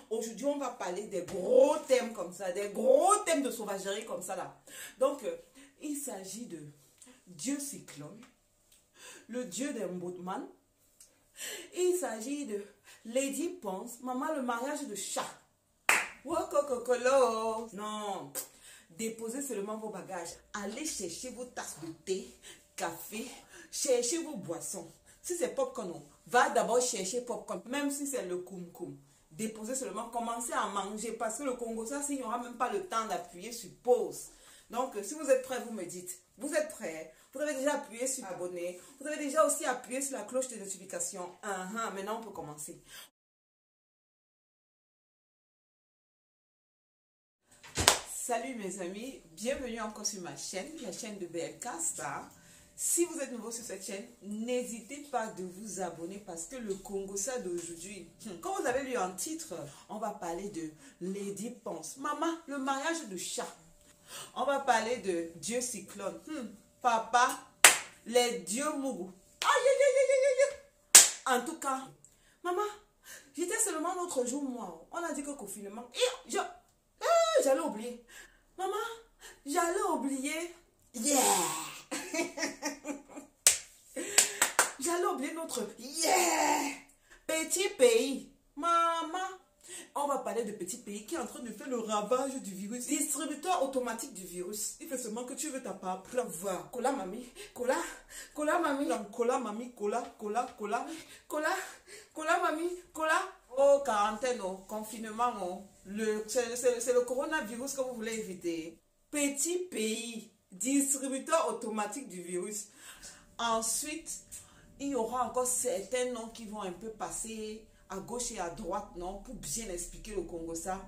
Aujourd'hui, on va parler des gros thèmes comme ça, des gros thèmes de sauvagerie comme ça là. Donc, il s'agit de Dieu cyclone, le dieu des Mbotman. Il s'agit de Lady Ponce, maman le mariage de chat. Wokokokolo. Non, déposez seulement vos bagages. Allez chercher vos tasses de thé, café, cherchez vos boissons. Si c'est popcorn, va d'abord chercher popcorn, même si c'est le koum-koum. Déposez seulement, commencez à manger parce que le Congo, ça, s'il n'y aura même pas le temps d'appuyer sur pause. Donc, si vous êtes prêts, vous me dites. Vous êtes prêts? Vous avez déjà appuyé sur abonner. Vous avez déjà aussi appuyé sur la cloche de notification. Maintenant, on peut commencer. Salut mes amis, bienvenue encore sur ma chaîne, la chaîne de BLK Star. Si vous êtes nouveau sur cette chaîne, n'hésitez pas de vous abonner parce que le Congo ça d'aujourd'hui, comme vous avez lu en titre, on va parler de Lady Ponce. Maman, le mariage de chat. On va parler de Dieu cyclone. Papa, les dieux mougou. En tout cas, maman, j'étais seulement l'autre jour, moi. On a dit que confinement. J'allais oublier. Maman, j'allais oublier. Yeah! J'allais oublier notre petit pays. Maman, on va parler de petit pays qui est en train de faire le ravage du virus. Distributeur automatique du virus. Il fait seulement que tu veux ta part. Plein voir. Cola mamie. Cola. Cola mamie. Cola mamie. Cola. Cola. Cola. Cola. Cola mamie. Cola. Oh, quarantaine, oh, confinement, oh. C'est le coronavirus que vous voulez éviter. Petit pays. Distributeur automatique du virus. Ensuite, il y aura encore certains noms qui vont un peu passer à gauche et à droite, non, pour bien expliquer le Congo ça.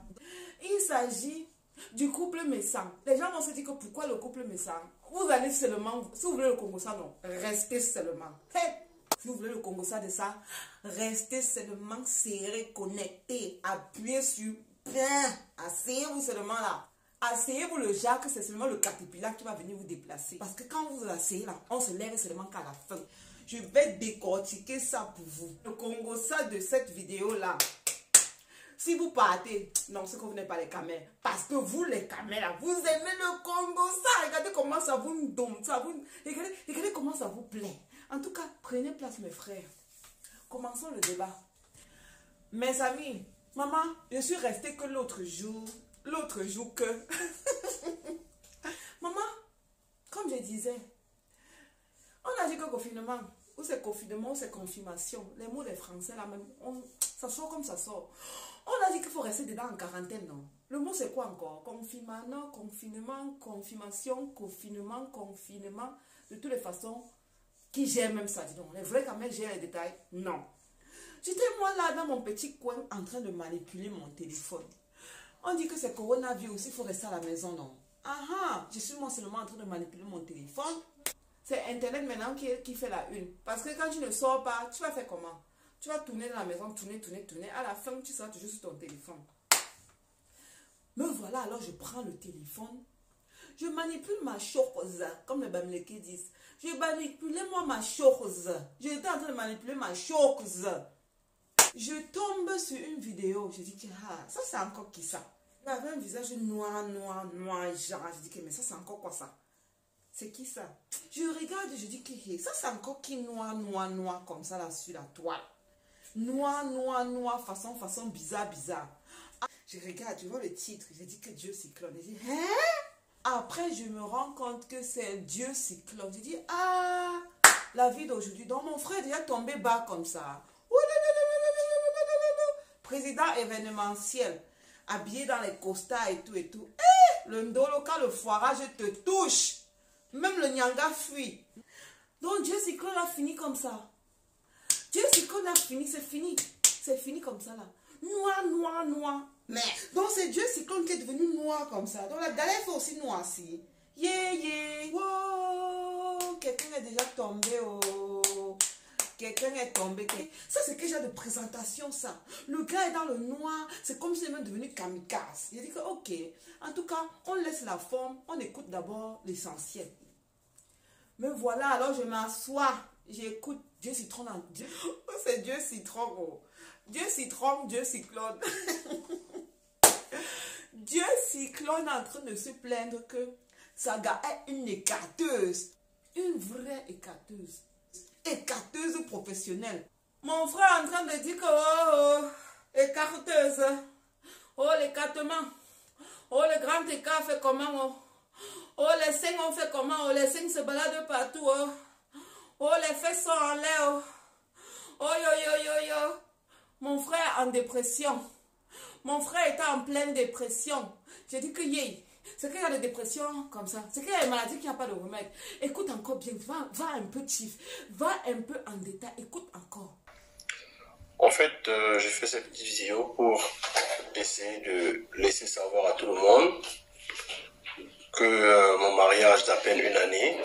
Il s'agit du couple Messang. Les gens vont se dire que pourquoi le couple Messang? Vous allez seulement, si vous voulez le Congo ça, non, restez seulement. Hey, si vous voulez le Congo ça de ça, restez seulement serré, connecté, appuyez sur bien, asseyez-vous seulement là. Asseyez-vous le Jacques, c'est seulement le caterpillar qui va venir vous déplacer. Parce que quand vous vous asseyez là, on se lève seulement qu'à la fin. Je vais décortiquer ça pour vous. Le Congo ça de cette vidéo là. Si vous partez, non, c'est que vous n'êtes pas les camels. Parce que vous les camels là, vous aimez le Congo ça. Regardez comment ça vous donne, ça vous... Regardez comment ça vous plaît. En tout cas, prenez place mes frères. Commençons le débat. Mes amis, maman, je suis restée que l'autre jour que... Maman, comme je disais, on a dit que confinement, ou c'est confinement, ou c'est confirmation. Les mots des Français, là même, ça sort comme ça sort. On a dit qu'il faut rester dedans en quarantaine, non? Le mot, c'est quoi encore? Confinement, non, confinement, confirmation, confinement, confinement. De toutes les façons, qui gère même ça? Dis donc, les vrais quand même gèrent les détails? Non. J'étais moi là, dans mon petit coin, en train de manipuler mon téléphone. On dit que c'est coronavirus, il faut rester à la maison, non? Je suis moi seulement en train de manipuler mon téléphone. C'est Internet maintenant qui fait la une. Parce que quand tu ne sors pas, tu vas faire comment? Tu vas tourner dans la maison, tourner. À la fin, tu seras toujours sur ton téléphone. Me voilà, alors je prends le téléphone. Je manipule ma chose, comme les Bamileke disent. Je manipule moi ma chose. J'étais en train de manipuler ma chose. Je tombe sur une vidéo. Je dis que ça c'est encore qui ça? Il avait un visage noir, genre. Je dis que mais ça c'est encore quoi ça? C'est qui ça? Je regarde et je dis que ça c'est encore qui noir comme ça là sur la toile. Noir, façon bizarre. Je regarde, tu vois le titre. Je dis que Dieu cyclone. Je dis, Après je me rends compte que c'est Dieu cyclone. Je dis, la vie d'aujourd'hui. Donc mon frère est déjà tombé bas comme ça. Président événementiel, habillé dans les costards et tout. Le ndolo, quand le foirage te touche, même le nyanga fuit. Donc Dieu cyclone a fini comme ça. Dieu cyclone a fini, c'est fini. C'est fini comme ça là. Noir. Mais donc c'est Dieu cyclone qui est devenu noir comme ça. Donc la galère fait aussi noirci. Wow, quelqu'un est déjà tombé. Quelqu'un est tombé. Ça, c'est quel genre de présentation, ça? Le gars est dans le noir. C'est comme s'il est même devenu kamikaze. Il a dit que, ok. En tout cas, on laisse la forme. On écoute d'abord l'essentiel. Me voilà, alors je m'assois. J'écoute Dieu citron. C'est Dieu citron, oh. Dieu citron, Dieu cyclone. Dieu Cyclone est en train de se plaindre que Saga est une écarteuse. Une vraie écarteuse. Écarteuse professionnelle. Mon frère est en train de dire que, oh, écarteuse. Oh, l'écartement. Oh, le grand écart fait comment, oh. Oh, les seins ont fait comment, oh, les seins se baladent partout, oh. Oh, les fesses sont en l'air, oh. Oh, yo. Mon frère en dépression. Mon frère était en pleine dépression. J'ai dit que c'est qu'il y a des dépressions comme ça. C'est qu'il y a des maladies qui n'ont pas de remède. Écoute encore bien. Va un peu chief. Va un peu en détail. Écoute encore. En fait, j'ai fait cette petite vidéo pour essayer de laisser savoir à tout le monde que mon mariage d'à peine une année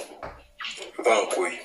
va en couille.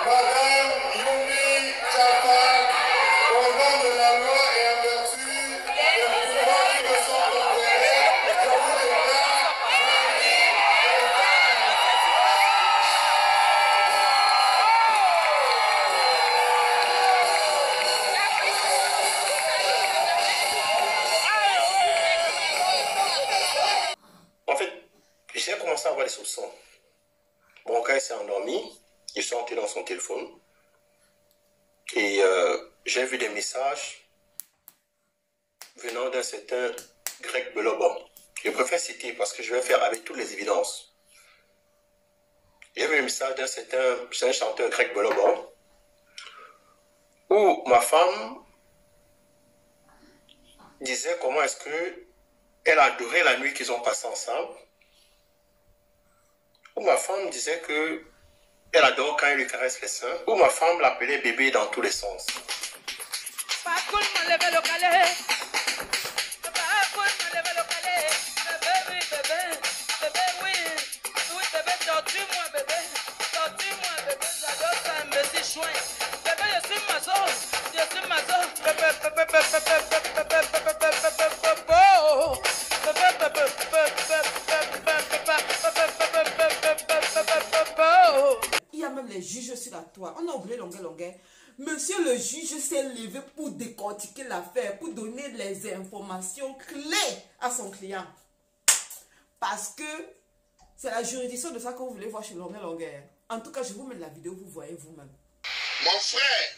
Madame Yumi Chapal, au nom de la loi et en vertu des pouvoirs qui me sont conférés, je vous déclare En fait, j'ai commencé à avoir des soupçons. Bon, quand il s'est endormi, il s'est entré dans son téléphone et j'ai vu des messages venant d'un certain Greg Belobon. Je préfère citer parce que je vais faire avec toutes les évidences. J'ai vu un message d'un certain chanteur Greg Belobon où ma femme disait comment est-ce que elle adorait la nuit qu'ils ont passée ensemble. Où ma femme disait que elle adore quand il lui caresse les seins. Où ma femme l'appelait bébé dans tous les sens. Il y a même les juges sur la toile. On a oublié longueur. Monsieur le juge s'est levé pour décortiquer l'affaire, pour donner les informations clés à son client. Parce que c'est la juridiction de ça que vous voulez voir chez longueur. En tout cas, je vous mets la vidéo, vous voyez vous-même. mon frère,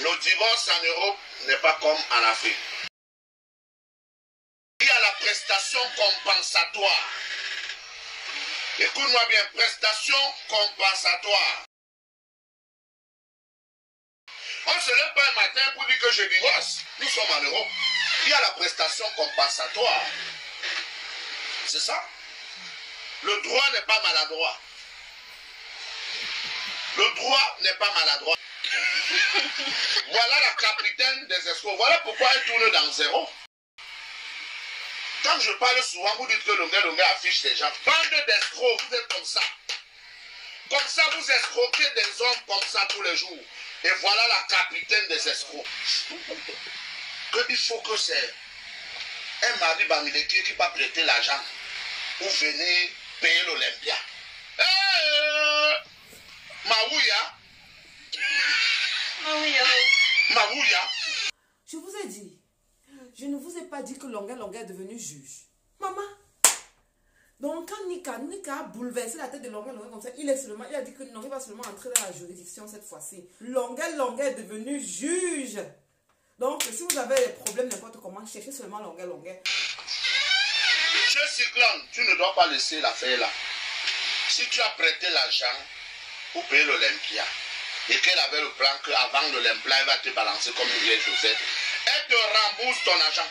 le divorce en Europe n'est pas comme en Afrique. Il y a la prestation compensatoire. Écoute-moi bien, prestation compensatoire. On ne se lève pas un matin pour dire que je divorce. Nous sommes en Europe. Il y a la prestation compensatoire. C'est ça? Le droit n'est pas maladroit. Le droit n'est pas maladroit. Voilà la capitaine des escrocs. Voilà pourquoi elle tourne dans zéro. Quand je parle souvent, vous dites que Longueur affiche les gens. Bande d'escrocs, vous êtes comme ça. Comme ça, vous escroquez des hommes comme ça tous les jours. Et voilà la capitaine des escrocs. Il faut que c'est un mari bamileki qui va prêter l'argent pour venir payer l'Olympia. Maouya. Maouya. Je vous ai dit, je ne vous ai pas dit que Longueur est devenu juge. Maman, Donc, quand Nika a bouleversé la tête de Longuet comme ça, il a dit que non, il va seulement entrer dans la juridiction cette fois-ci. Longuet est devenu juge. Donc, si vous avez des problèmes n'importe comment, cherchez seulement Longuet. Dieu Cyclone, tu ne dois pas laisser l'affaire là. Si tu as prêté l'argent pour payer l'Olympia et qu'elle avait le plan qu'avant l'Olympia, elle va te balancer comme une vieille chaussette, elle te rembourse ton argent.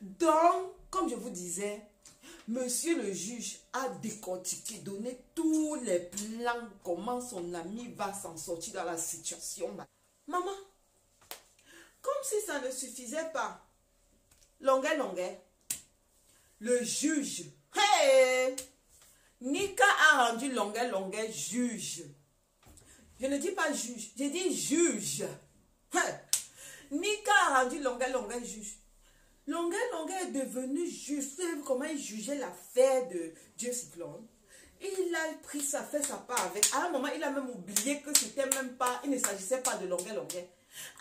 Donc, comme je vous disais, monsieur le juge a décortiqué, donné tous les plans, comment son ami va s'en sortir dans la situation. Maman, comme si ça ne suffisait pas, Longuet, le juge, hey, Nika a rendu Longuet juge. Je ne dis pas juge, je dis juge. Hey, Nika a rendu Longuet juge. Longuet est devenu juge. Vous savez comment il jugeait l'affaire de Dieu Cyclone? Il a pris sa part avec. À un moment, il a même oublié que c'était même pas, il ne s'agissait pas de Longuet.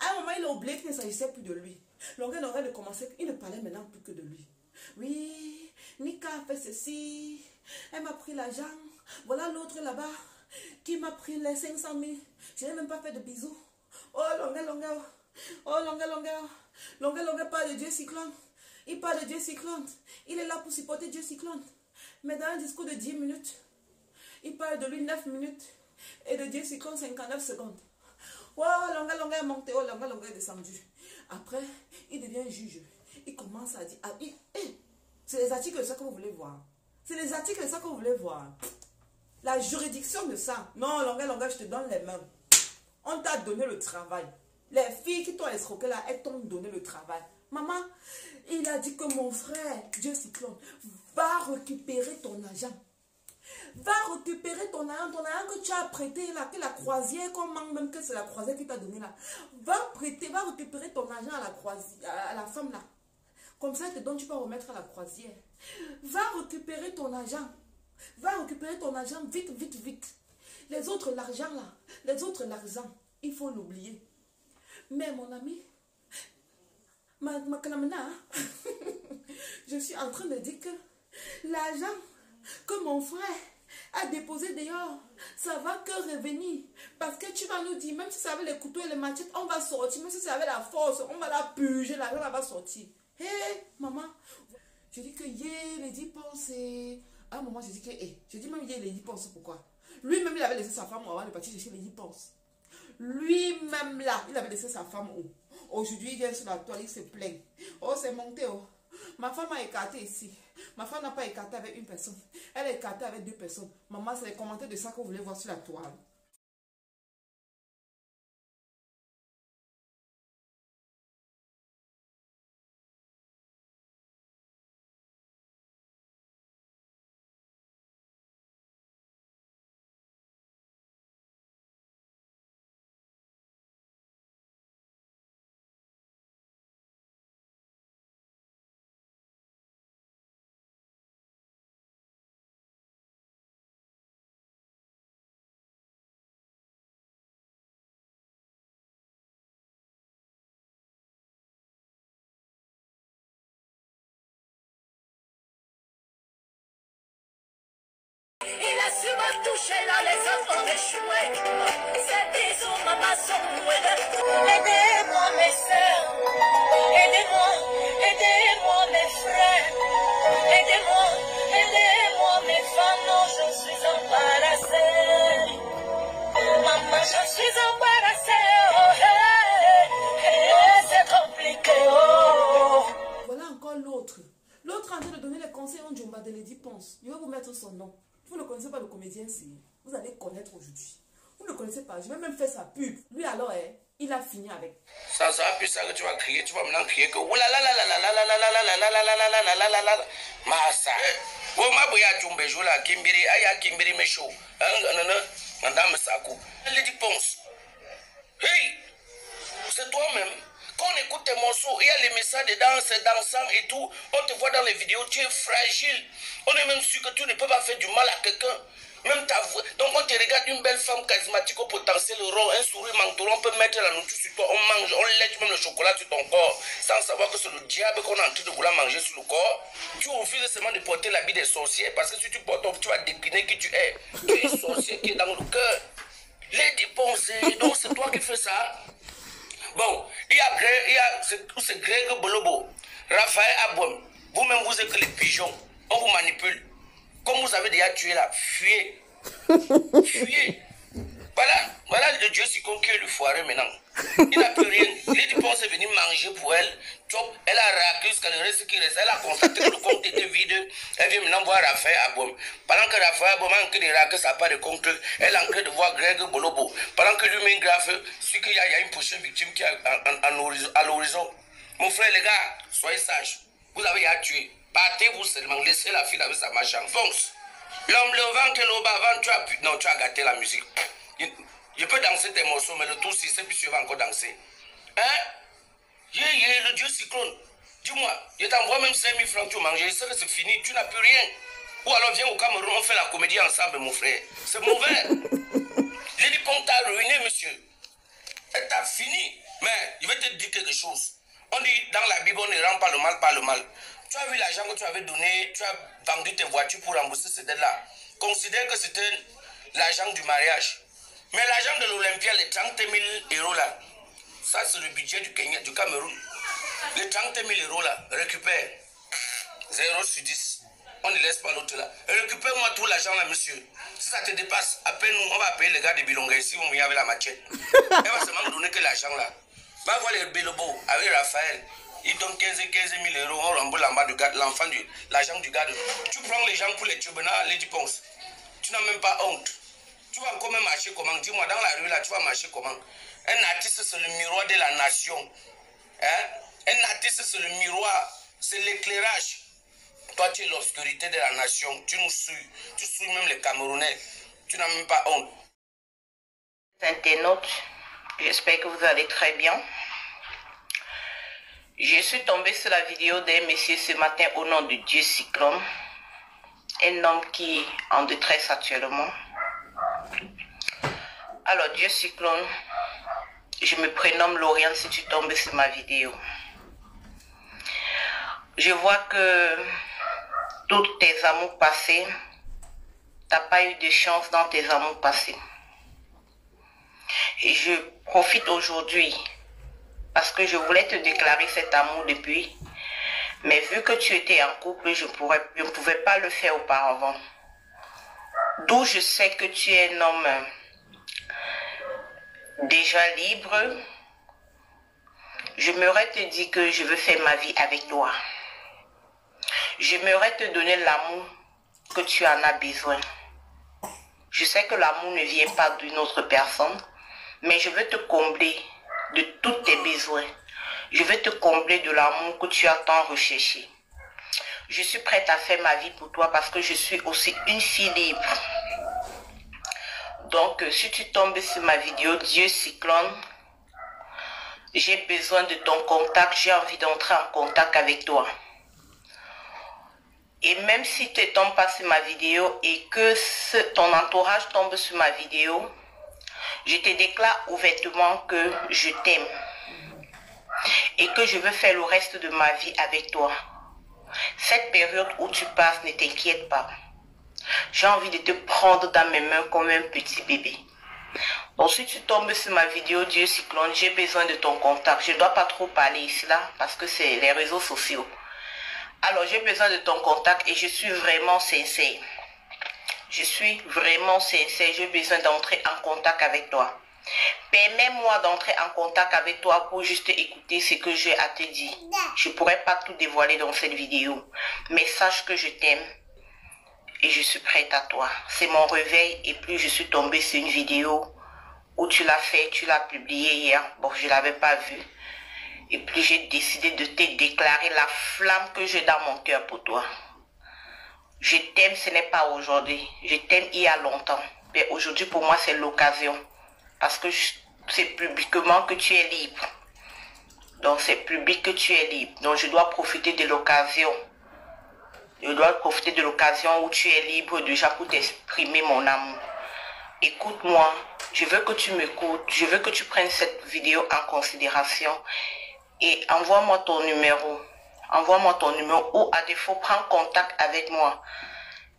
À un moment, il a oublié qu'il ne s'agissait plus de lui. Longuet de commencer, il ne parlait maintenant plus que de lui. Oui, Nika a fait ceci, elle m'a pris l'argent. Voilà l'autre là-bas qui m'a pris les 500 000. Je n'ai même pas fait de bisous. Oh, Longuet. Oh, Longuet parle de Dieu Cyclone. Il parle de Dieu Cyclone. Il est là pour supporter Dieu Cyclone. Mais dans un discours de 10 minutes, il parle de lui 9 minutes. Et de Dieu Cyclone 59 secondes. Oh, Longuet est monté. Oh, Longuet est descendu. Après, il devient juge. Il commence à dire, c'est les articles de ça que vous voulez voir. C'est les articles de ça que vous voulez voir. La juridiction de ça. Non, Longuet, je te donne les mains. On t'a donné le travail. Les filles qui t'ont escroqué là, elles t'ont donné le travail. Maman, il a dit que mon frère, Dieu Cyclone, va récupérer ton argent. Va récupérer ton argent que tu as prêté là, que la croisière, comment même que c'est la croisière qui t'a donné là. Va récupérer ton argent à la croisière, à la femme là. Comme ça, elle te donne, tu peux remettre à la croisière. Va récupérer ton argent. Vite. Les autres, l'argent là, il faut l'oublier. Mais mon ami, je suis en train de dire que l'argent que mon frère a déposé dehors, ça va que revenir. Parce que tu vas nous dire, même si c'est avec les couteaux et les machettes, on va sortir. Même si c'est avec la force, on va la purger, l'argent va sortir. Hé, maman, je dis que les 10 pensées. À un moment, je dis que, je dis même les 10 pensées, pourquoi? Lui-même, il avait laissé sa femme avant de partir chercher les 10 pensées. Lui-même là, il avait laissé sa femme où? Aujourd'hui, il vient sur la toile, il se plaint. Oh, c'est monté, oh. Ma femme a écarté ici. Ma femme n'a pas écarté avec une personne. Elle a écarté avec 2 personnes. Maman, c'est les commentaires de ça que vous voulez voir sur la toile. Il a su me toucher là, les autres ont échoué. Ces bisous, maman, sont loués. Aidez-moi, mes sœurs. Aidez-moi, mes frères. Aidez-moi, mes femmes. Non, je suis embarrassée. Maman, je suis embarrassée. Oh, c'est compliqué. Oh. Voilà encore l'autre. L'autre en train de donner les conseils en Djomba de Lady Ponce. Je vais vous mettre son nom. Vous ne connaissez pas le comédien, vous allez connaître aujourd'hui. Vous ne connaissez pas, je vais même faire sa pub. Lui alors, il a fini avec. Ça sera plus ça que tu vas crier, tu vas maintenant crier que Massa. Oh ma boya jumbe jola kimbiri aya kimbiri mesho. Madame Sakou. Lady Ponce. Hey, c'est toi-même. Quand on écoute tes morceaux, il y a les messages dedans, c'est dansant et tout. On te voit dans les vidéos, tu es fragile. On est même sûr que tu ne peux pas faire du mal à quelqu'un. Même ta voix. Donc on te regarde une belle femme charismatique au potentiel rond, un sourire mentorant, on peut mettre la nourriture sur toi, on mange, on lèche même le chocolat sur ton corps, sans savoir que c'est le diable qu'on est en train de vouloir manger sur le corps. Tu refuses seulement de porter l'habit des sorciers, parce que si tu portes, tu vas décliner qui tu es. Tu es un sorcier qui est dans le cœur. Les dépenses, donc c'est toi qui fais ça. Bon, il y a c'est Greg Bolobo, Raphaël Abouem, vous-même vous êtes que les pigeons, on vous manipule. Comme vous avez déjà tué là, fuyez. Fuyez. Voilà le Dieu Sikon qui est le foireux maintenant. Il n'a plus rien. Il dit qu'on est venu manger pour elle. Elle a raqué jusqu'à le reste qui reste. Elle a constaté que le compte était vide. Elle vient maintenant voir Raphaël Abouem. Pendant que Raphaël Abouem a en train de raquer sa part de compte, elle est en train de voir Greg Bolobo. Pendant que lui-même grave, celui qu'il y a une prochaine victime qui est à l'horizon. Mon frère, les gars, soyez sages. Vous avez à tuer. Partez-vous seulement. Laissez la fille avec sa machin. Fonce. L'homme, le ventre, le bas, avant, tu as gâté la musique. Je peux danser tes morceaux, mais le tout, si c'est puis tu vas encore danser. Hein? Le Dieu cyclone. Dis-moi, je t'envoie même 5 000 francs, tu manges. Je sais que c'est fini, tu n'as plus rien. Ou alors viens au Cameroun, on fait la comédie ensemble, mon frère. C'est mauvais. J'ai dit qu'on t'a ruiné, monsieur. Et t'as fini. Mais je vais te dire quelque chose. On dit dans la Bible, on ne rend pas le mal par le mal. Tu as vu l'argent que tu avais donné, tu as vendu tes voitures pour rembourser ces dettes-là. Considère que c'était l'argent du mariage. Mais l'argent de l'Olympia, les 30 000 euros là, ça c'est le budget du Kenya, du Cameroun. Les 30 000 euros là, récupère 0 sur 10. On ne laisse pas l'autre là. Récupère-moi tout l'argent là, monsieur. Si ça te dépasse, appelle-nous, on va payer les gars de Bilonga ici, on vient avec la machette. Elle va seulement me donner que l'argent là. Va voir les Bélobo avec Raphaël. Il donne 15 000 euros, on rembourse l'enfant, l'argent du gars. Tu prends les gens pour les tribunaux, les dépenses. Tu n'as même pas honte. Tu vas encore même marcher comment? Dis-moi, dans la rue là, tu vas marcher comment? Un artiste, c'est le miroir de la nation. Hein? Un artiste, c'est le miroir, c'est l'éclairage. Toi, tu es l'obscurité de la nation. Tu nous suis. Tu suis même les Camerounais. Tu n'as même pas honte. Internautes, j'espère que vous allez très bien. Je suis tombée sur la vidéo d'un monsieur ce matin au nom de Dieu Cyclone. Un homme qui est en détresse actuellement. Alors Dieu Cyclone, je me prénomme Lauriane si tu tombes sur ma vidéo. Je vois que toutes tes amours passés, tu n'as pas eu de chance dans tes amours passés. Et je profite aujourd'hui parce que je voulais te déclarer cet amour depuis. Mais vu que tu étais en couple, je ne pouvais pas le faire auparavant. D'où je sais que tu es un homme déjà libre. J'aimerais te dire que je veux faire ma vie avec toi. J'aimerais te donner l'amour que tu en as besoin. Je sais que l'amour ne vient pas d'une autre personne, mais je veux te combler de tous tes besoins. Je veux te combler de l'amour que tu as tant recherché. Je suis prête à faire ma vie pour toi parce que je suis aussi une fille libre. Donc, si tu tombes sur ma vidéo, Dieu Cyclone, j'ai besoin de ton contact. J'ai envie d'entrer en contact avec toi. Et même si tu ne tombes pas sur ma vidéo et que ton entourage tombe sur ma vidéo, je te déclare ouvertement que je t'aime et que je veux faire le reste de ma vie avec toi. Cette période où tu passes, ne t'inquiète pas. J'ai envie de te prendre dans mes mains comme un petit bébé. Donc si tu tombes sur ma vidéo Dieu Cyclone, j'ai besoin de ton contact. Je ne dois pas trop parler ici là parce que c'est les réseaux sociaux. Alors j'ai besoin de ton contact et je suis vraiment sincère. Je suis vraiment sincère. J'ai besoin d'entrer en contact avec toi. Permets-moi d'entrer en contact avec toi pour juste écouter ce que j'ai à te dire. Je ne pourrais pas tout dévoiler dans cette vidéo. Mais sache que je t'aime et je suis prête à toi. C'est mon réveil et puis je suis tombée sur une vidéo où tu l'as fait, tu l'as publiée hier. Bon, je ne l'avais pas vue. Et puis j'ai décidé de te déclarer la flamme que j'ai dans mon cœur pour toi. Je t'aime, ce n'est pas aujourd'hui. Je t'aime il y a longtemps. Mais aujourd'hui pour moi c'est l'occasion. Parce que c'est publiquement que tu es libre. Donc c'est public que tu es libre. Donc je dois profiter de l'occasion Je dois profiter de l'occasion où tu es libre déjà pour t'exprimer mon amour. Écoute-moi, je veux que tu m'écoutes, je veux que tu prennes cette vidéo en considération et envoie-moi ton numéro. Envoie-moi ton numéro ou à défaut, prends contact avec moi.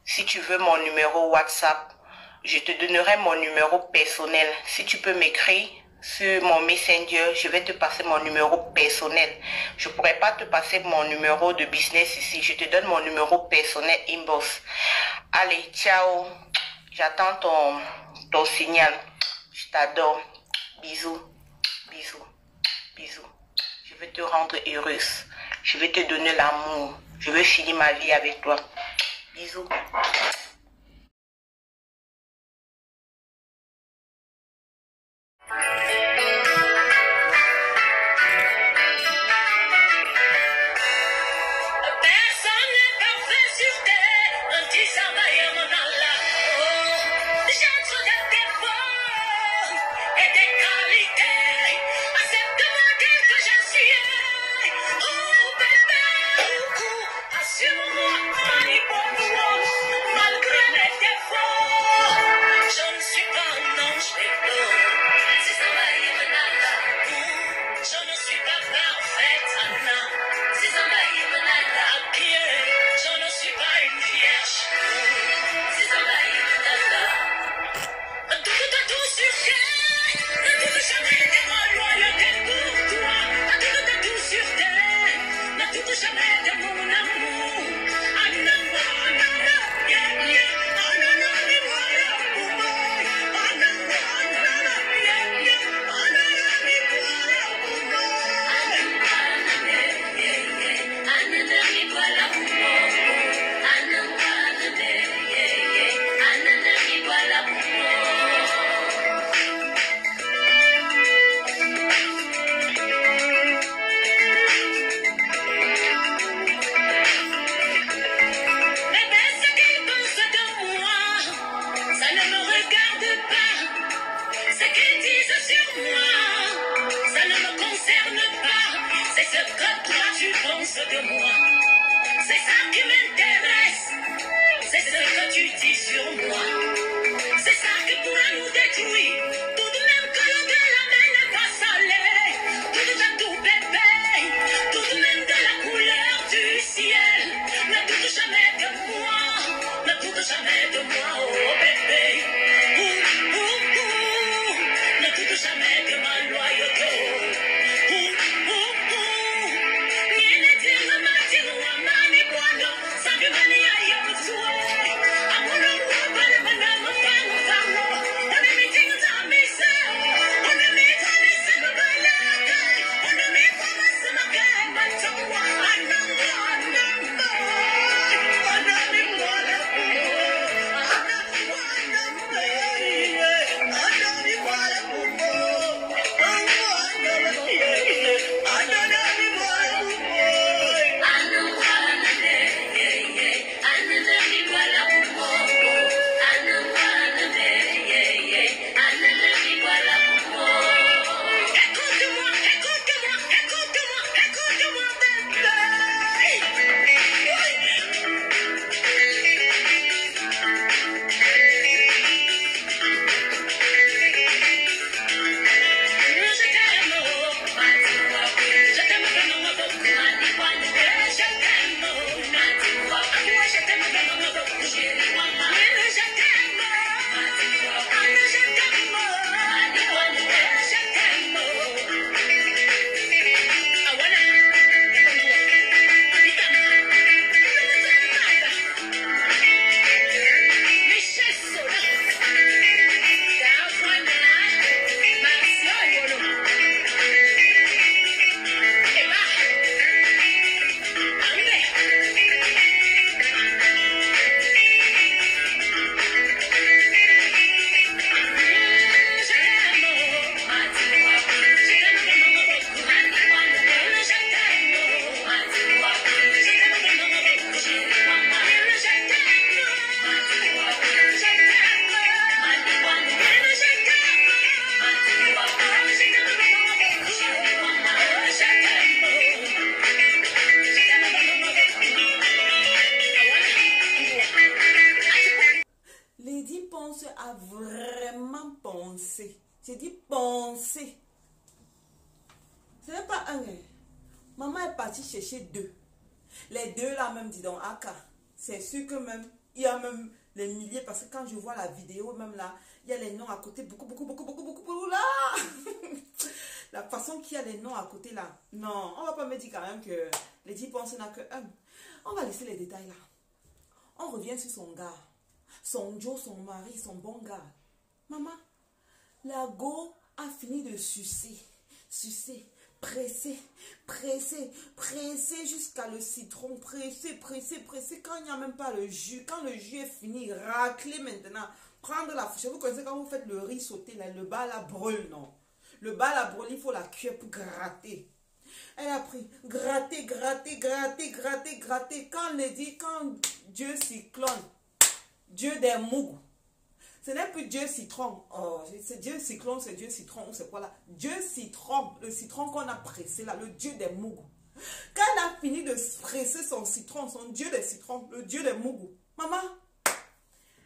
Si tu veux mon numéro WhatsApp, je te donnerai mon numéro personnel. Si tu peux m'écrire sur mon Messenger, je vais te passer mon numéro personnel. Je ne pourrai pas te passer mon numéro de business ici. Je te donne mon numéro personnel inbox. Allez, ciao. J'attends ton signal. Je t'adore. Bisous. Bisous. Bisous. Je vais te rendre heureuse. Je vais te donner l'amour. Je veux finir ma vie avec toi. Bisous. Sampai penser. J'ai dit penser. Ce n'est pas un. Maman est partie chercher 2. Les 2 là même, dis donc, Aka. C'est sûr que même, il y a même les milliers, parce que quand je vois la vidéo, même là, il y a les noms à côté, beaucoup là. La façon qu'il y a les noms à côté là. Non, on va pas me dire quand même que les 10 pensent n'a que un. On va laisser les détails là. On revient sur son gars. Son Joe, son mari, son bon gars. Maman, la go a fini de sucer. Presser jusqu'à le citron. Presser. Quand il n'y a même pas le jus. Quand le jus est fini, racler maintenant. Prendre la fourchette. Vous connaissez quand vous faites le riz sauté, là, le bas la brûle, non? Le bas la brûle, il faut la cuire pour gratter. Elle a pris gratter. Quand Dieu cyclone, Dieu des mougos. Ce n'est plus Dieu citron. Oh, c'est Dieu cyclone, c'est Dieu citron. Ou c'est quoi là? Dieu citron. Le citron qu'on a pressé là, le Dieu des mougos. Quand elle a fini de presser son citron, son Dieu des citrons, le Dieu des mougos. Maman,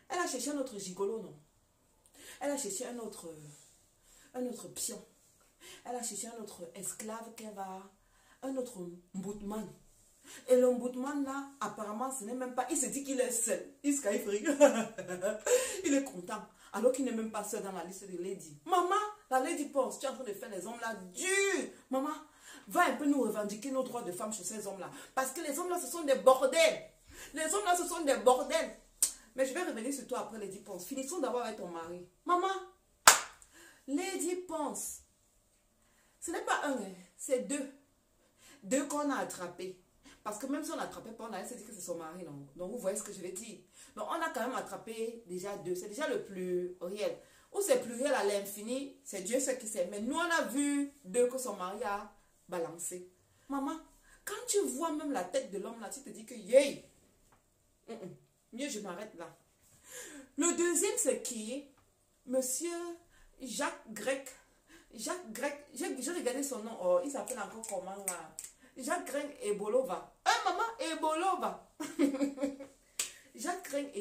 elle a cherché un autre gigolo, non? Elle a cherché un autre pion. Elle a cherché un autre esclave un autre mboutman. Et le mboutman là, apparemment, ce n'est même pas, il se dit qu'il est seul. Il est content. Alors qu'il n'est même pas seul dans la liste de lady. Maman, la lady pense, tu es en train de faire les hommes là durs. Maman, va un peu nous revendiquer nos droits de femmes chez ces hommes là. Parce que les hommes là, ce sont des bordels. Les hommes là, ce sont des bordels. Mais je vais revenir sur toi après Lady Ponce. Finissons d'abord avec ton mari. Maman, Lady Ponce, ce n'est pas un, c'est 2. 2 qu'on a attrapés. Parce que même si on n'attrapait pas, on allait se dire que c'est son mari, non? Donc vous voyez ce que je vais dire. Donc on a quand même attrapé déjà 2. C'est déjà le plus réel. Ou c'est plus réel à l'infini, c'est Dieu ce qui sait. Mais nous on a vu 2 que son mari a balancé. Maman, quand tu vois même la tête de l'homme là, tu te dis que yay! Mieux je m'arrête là. Le deuxième c'est qui? Monsieur Jacques Grec. J'ai regardé son nom. Oh, il s'appelle encore comment là? Jacques Grec Ebolova. Maman, Ebolova. Jacques Grec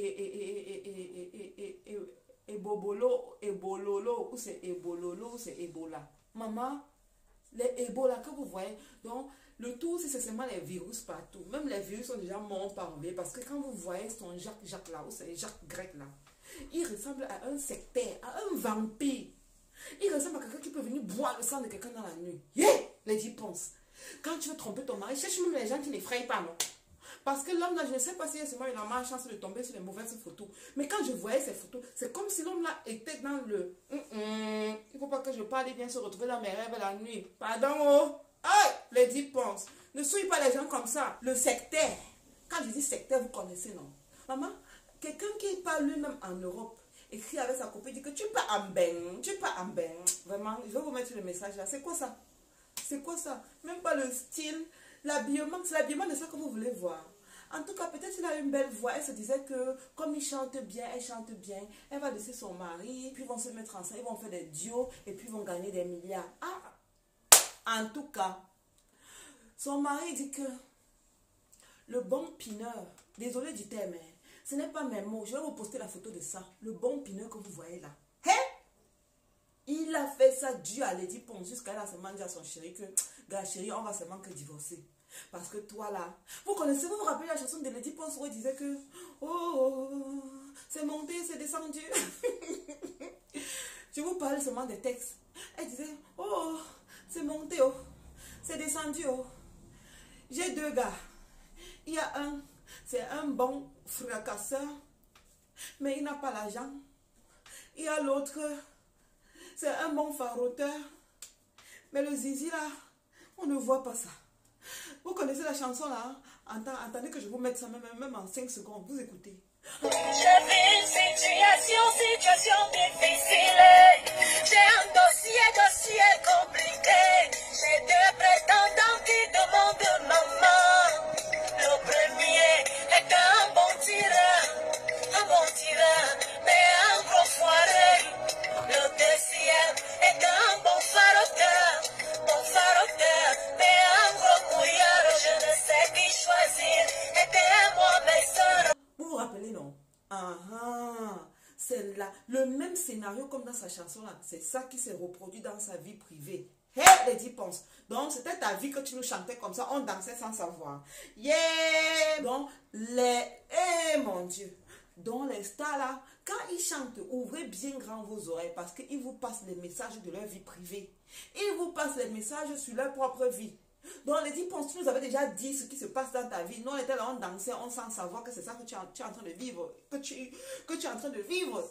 Ebololo, ou c'est Ebololo, ou c'est Ebola. Maman, les Ebola que vous voyez, donc le tout, c'est seulement les virus partout. Même les virus sont déjà morts par enlever. Parce que quand vous voyez son Jacques là, ou c'est Jacques Grec là, il ressemble à un sectaire, à un vampire. Il ressemble à quelqu'un qui peut venir boire le sang de quelqu'un dans la nuit. Les 10 pensent. Quand tu veux tromper ton mari, cherche même les gens qui n'effraient pas, non? Parce que l'homme là, je ne sais pas si il a la chance de tomber sur les mauvaises photos. Mais quand je voyais ces photos, c'est comme si l'homme là était dans le... Il ne faut pas que je parle, il vient se retrouver dans mes rêves la nuit. Pardon, oh! Aïe, les 10 pensent. Ne soyez pas les gens comme ça. Le sectaire. Quand je dis sectaire, vous connaissez, non? Maman, quelqu'un qui parle lui-même en Europe, écrit avec sa copine, dit que tu pars en bain, Vraiment, je vais vous mettre le message là. C'est quoi ça? C'est quoi ça? Même pas le style, l'habillement. C'est l'habillement de ça que vous voulez voir. En tout cas, peut-être qu'il a une belle voix. Elle se disait que comme il chante bien, elle chante bien. Elle va laisser son mari, puis ils vont se mettre ensemble, ils vont faire des duos et puis ils vont gagner des milliards. En tout cas, son mari dit que le bon pineur, désolé du thème, ce n'est pas mes mots. Je vais vous poster la photo de ça. Le bon pineur que vous voyez là. Il a fait ça dû à Lady Ponce jusqu'à là, seulement dit à son chéri que, gars chéri, on va seulement que divorcer. Parce que toi là, vous vous rappelez la chanson de Lady Ponce où elle disait que, oh, c'est monté, c'est descendu. Je vous parle seulement des textes. Elle disait, oh, c'est monté, oh, c'est descendu, oh. J'ai 2 gars. Il y a un, c'est un bon fracasseur, mais il n'a pas l'argent. Il y a l'autre, c'est un bon faroteur, mais le zizi là, on ne voit pas ça. Vous connaissez la chanson là? Attendez que je vous mette ça même en 5 secondes. Vous écoutez. Je vis une situation difficile. J'ai un dossier compliqué. J'ai 2 prétendants qui demandent maman. Le premier est un bon tireur, mais un gros foiré. Le deuxième est un bon faroteur, mais un gros mouillard. Je ne sais qui choisir. Aidez-moi mes soeurs. Vous vous rappelez, non? C'est là le même scénario. scénario comme dans sa chanson là, c'est ça qui s'est reproduit dans sa vie privée. Hé, Lady Ponce. Donc, c'était ta vie que tu nous chantais comme ça, on dansait sans savoir. Yeah! Donc, mon Dieu. Donc, les stars là, quand ils chantent, ouvrez bien grand vos oreilles parce qu'ils vous passent les messages de leur vie privée. Ils vous passent les messages sur leur propre vie. Donc, Lady Ponce, tu nous avais déjà dit ce qui se passe dans ta vie. Nous, on était là, on dansait, on sans savoir que c'est ça que tu es en train de vivre. Que tu es en train de vivre.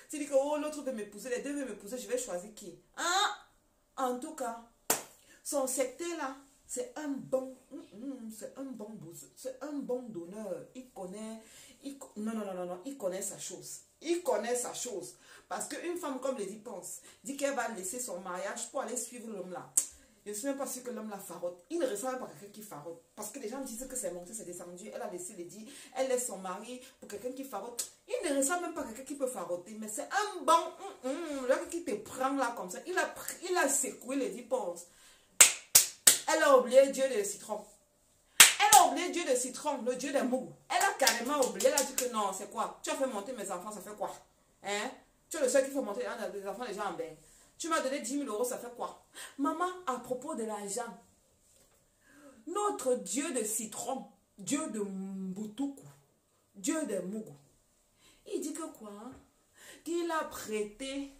Tu dis que oh, l'autre veut m'épouser, les deux veulent m'épouser, je vais choisir qui? Hein? En tout cas, son secteur là, c'est un bon boss, c'est un bon donneur. Il connaît sa chose. Il connaît sa chose. Parce qu'une femme comme Lady Ponce dit qu'elle va laisser son mariage pour aller suivre l'homme là. Je ne suis même pas sûre que l'homme la farotte. Il ne ressemble pas à quelqu'un qui farotte. Parce que les gens disent que c'est monté, c'est descendu. Elle a laissé Lady, elle laisse son mari pour quelqu'un qui farotte. Il ne ressemble même pas à quelqu'un qui peut farotter. Mais c'est un bon, là qui te prend là comme ça. Il a secoué Lady Ponce. Elle a oublié Dieu de citron. Elle a oublié Dieu de citron, le Dieu des mougous. Elle a carrément oublié. Elle a dit que non, c'est quoi? Tu as fait monter mes enfants, ça fait quoi? Hein? Tu es le seul qui fait monter les enfants déjà en bain. Tu m'as donné 10 000 euros, ça fait quoi? Maman, à propos de l'argent, notre Dieu de citron, Dieu de Mbutuku, Dieu de Mougou, il dit que quoi? Qu'il a prêté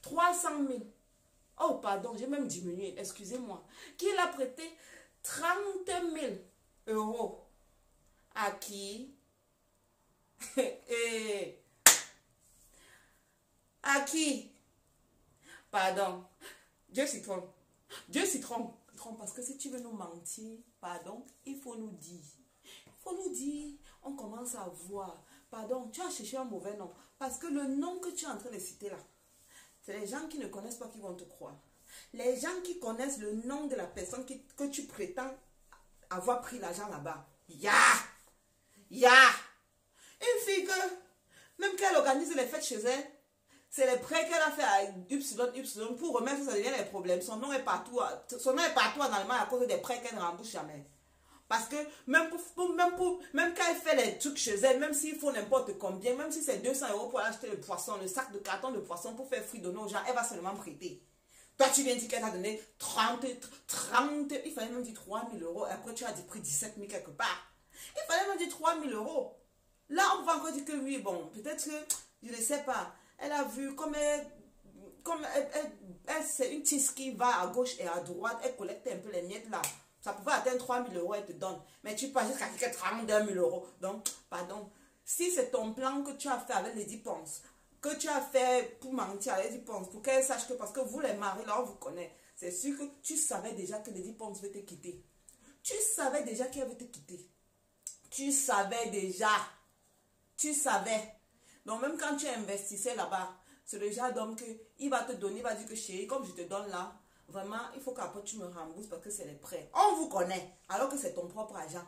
300 000. Oh, pardon, j'ai même diminué, excusez-moi. Qu'il a prêté 30 000 euros. À qui? À qui? Pardon. Dieu citron. Dieu citron. Parce que si tu veux nous mentir, pardon, il faut nous dire. Il faut nous dire. On commence à voir. Pardon, tu as cherché un mauvais nom. Parce que le nom que tu es en train de citer là, c'est les gens qui ne connaissent pas qui vont te croire. Les gens qui connaissent le nom de la personne que tu prétends avoir pris l'argent là-bas. Ya! Une fille que, même qu'elle organise les fêtes chez elle, c'est les prêts qu'elle a fait à Y pour remettre ça devient les problèmes. Son nom est partout en Allemagne à cause des prêts qu'elle ne rembourse jamais. Parce que même quand elle fait les trucs chez elle, même s'il faut n'importe combien, même si c'est 200 euros pour acheter le poisson, le sac de carton de poisson pour faire fruit donner aux gens, elle va seulement prêter. Toi, tu viens dire qu'elle t'a donné 30, il fallait même dire 3 000 euros. Et après, tu as dit pris 17 000 quelque part. Il fallait même dire 3 000 euros. Là, on va encore dire que oui, bon, peut-être que, je ne sais pas, elle a vu comme elle c'est une tisse qui va à gauche et à droite, elle collecte un peu les miettes là. Ça pouvait atteindre 3 000 euros, elle te donne. Mais tu passes jusqu'à 32 000 euros. Donc, pardon, si c'est ton plan que tu as fait avec Lady Ponce, que tu as fait pour mentir à Lady Ponce, pour qu'elle sache que, parce que vous les maris, là, on vous connaît, c'est sûr que tu savais déjà que Lady Ponce veut te quitter. Tu savais déjà qu'elle veut te quitter. Tu savais déjà. Tu savais. Donc, même quand tu investissais là-bas, c'est le genre d'homme qu'il va te donner, il va dire que chérie, comme je te donne là, vraiment, il faut qu'après tu me rembourses parce que c'est les prêts. On vous connaît, alors que c'est ton propre argent.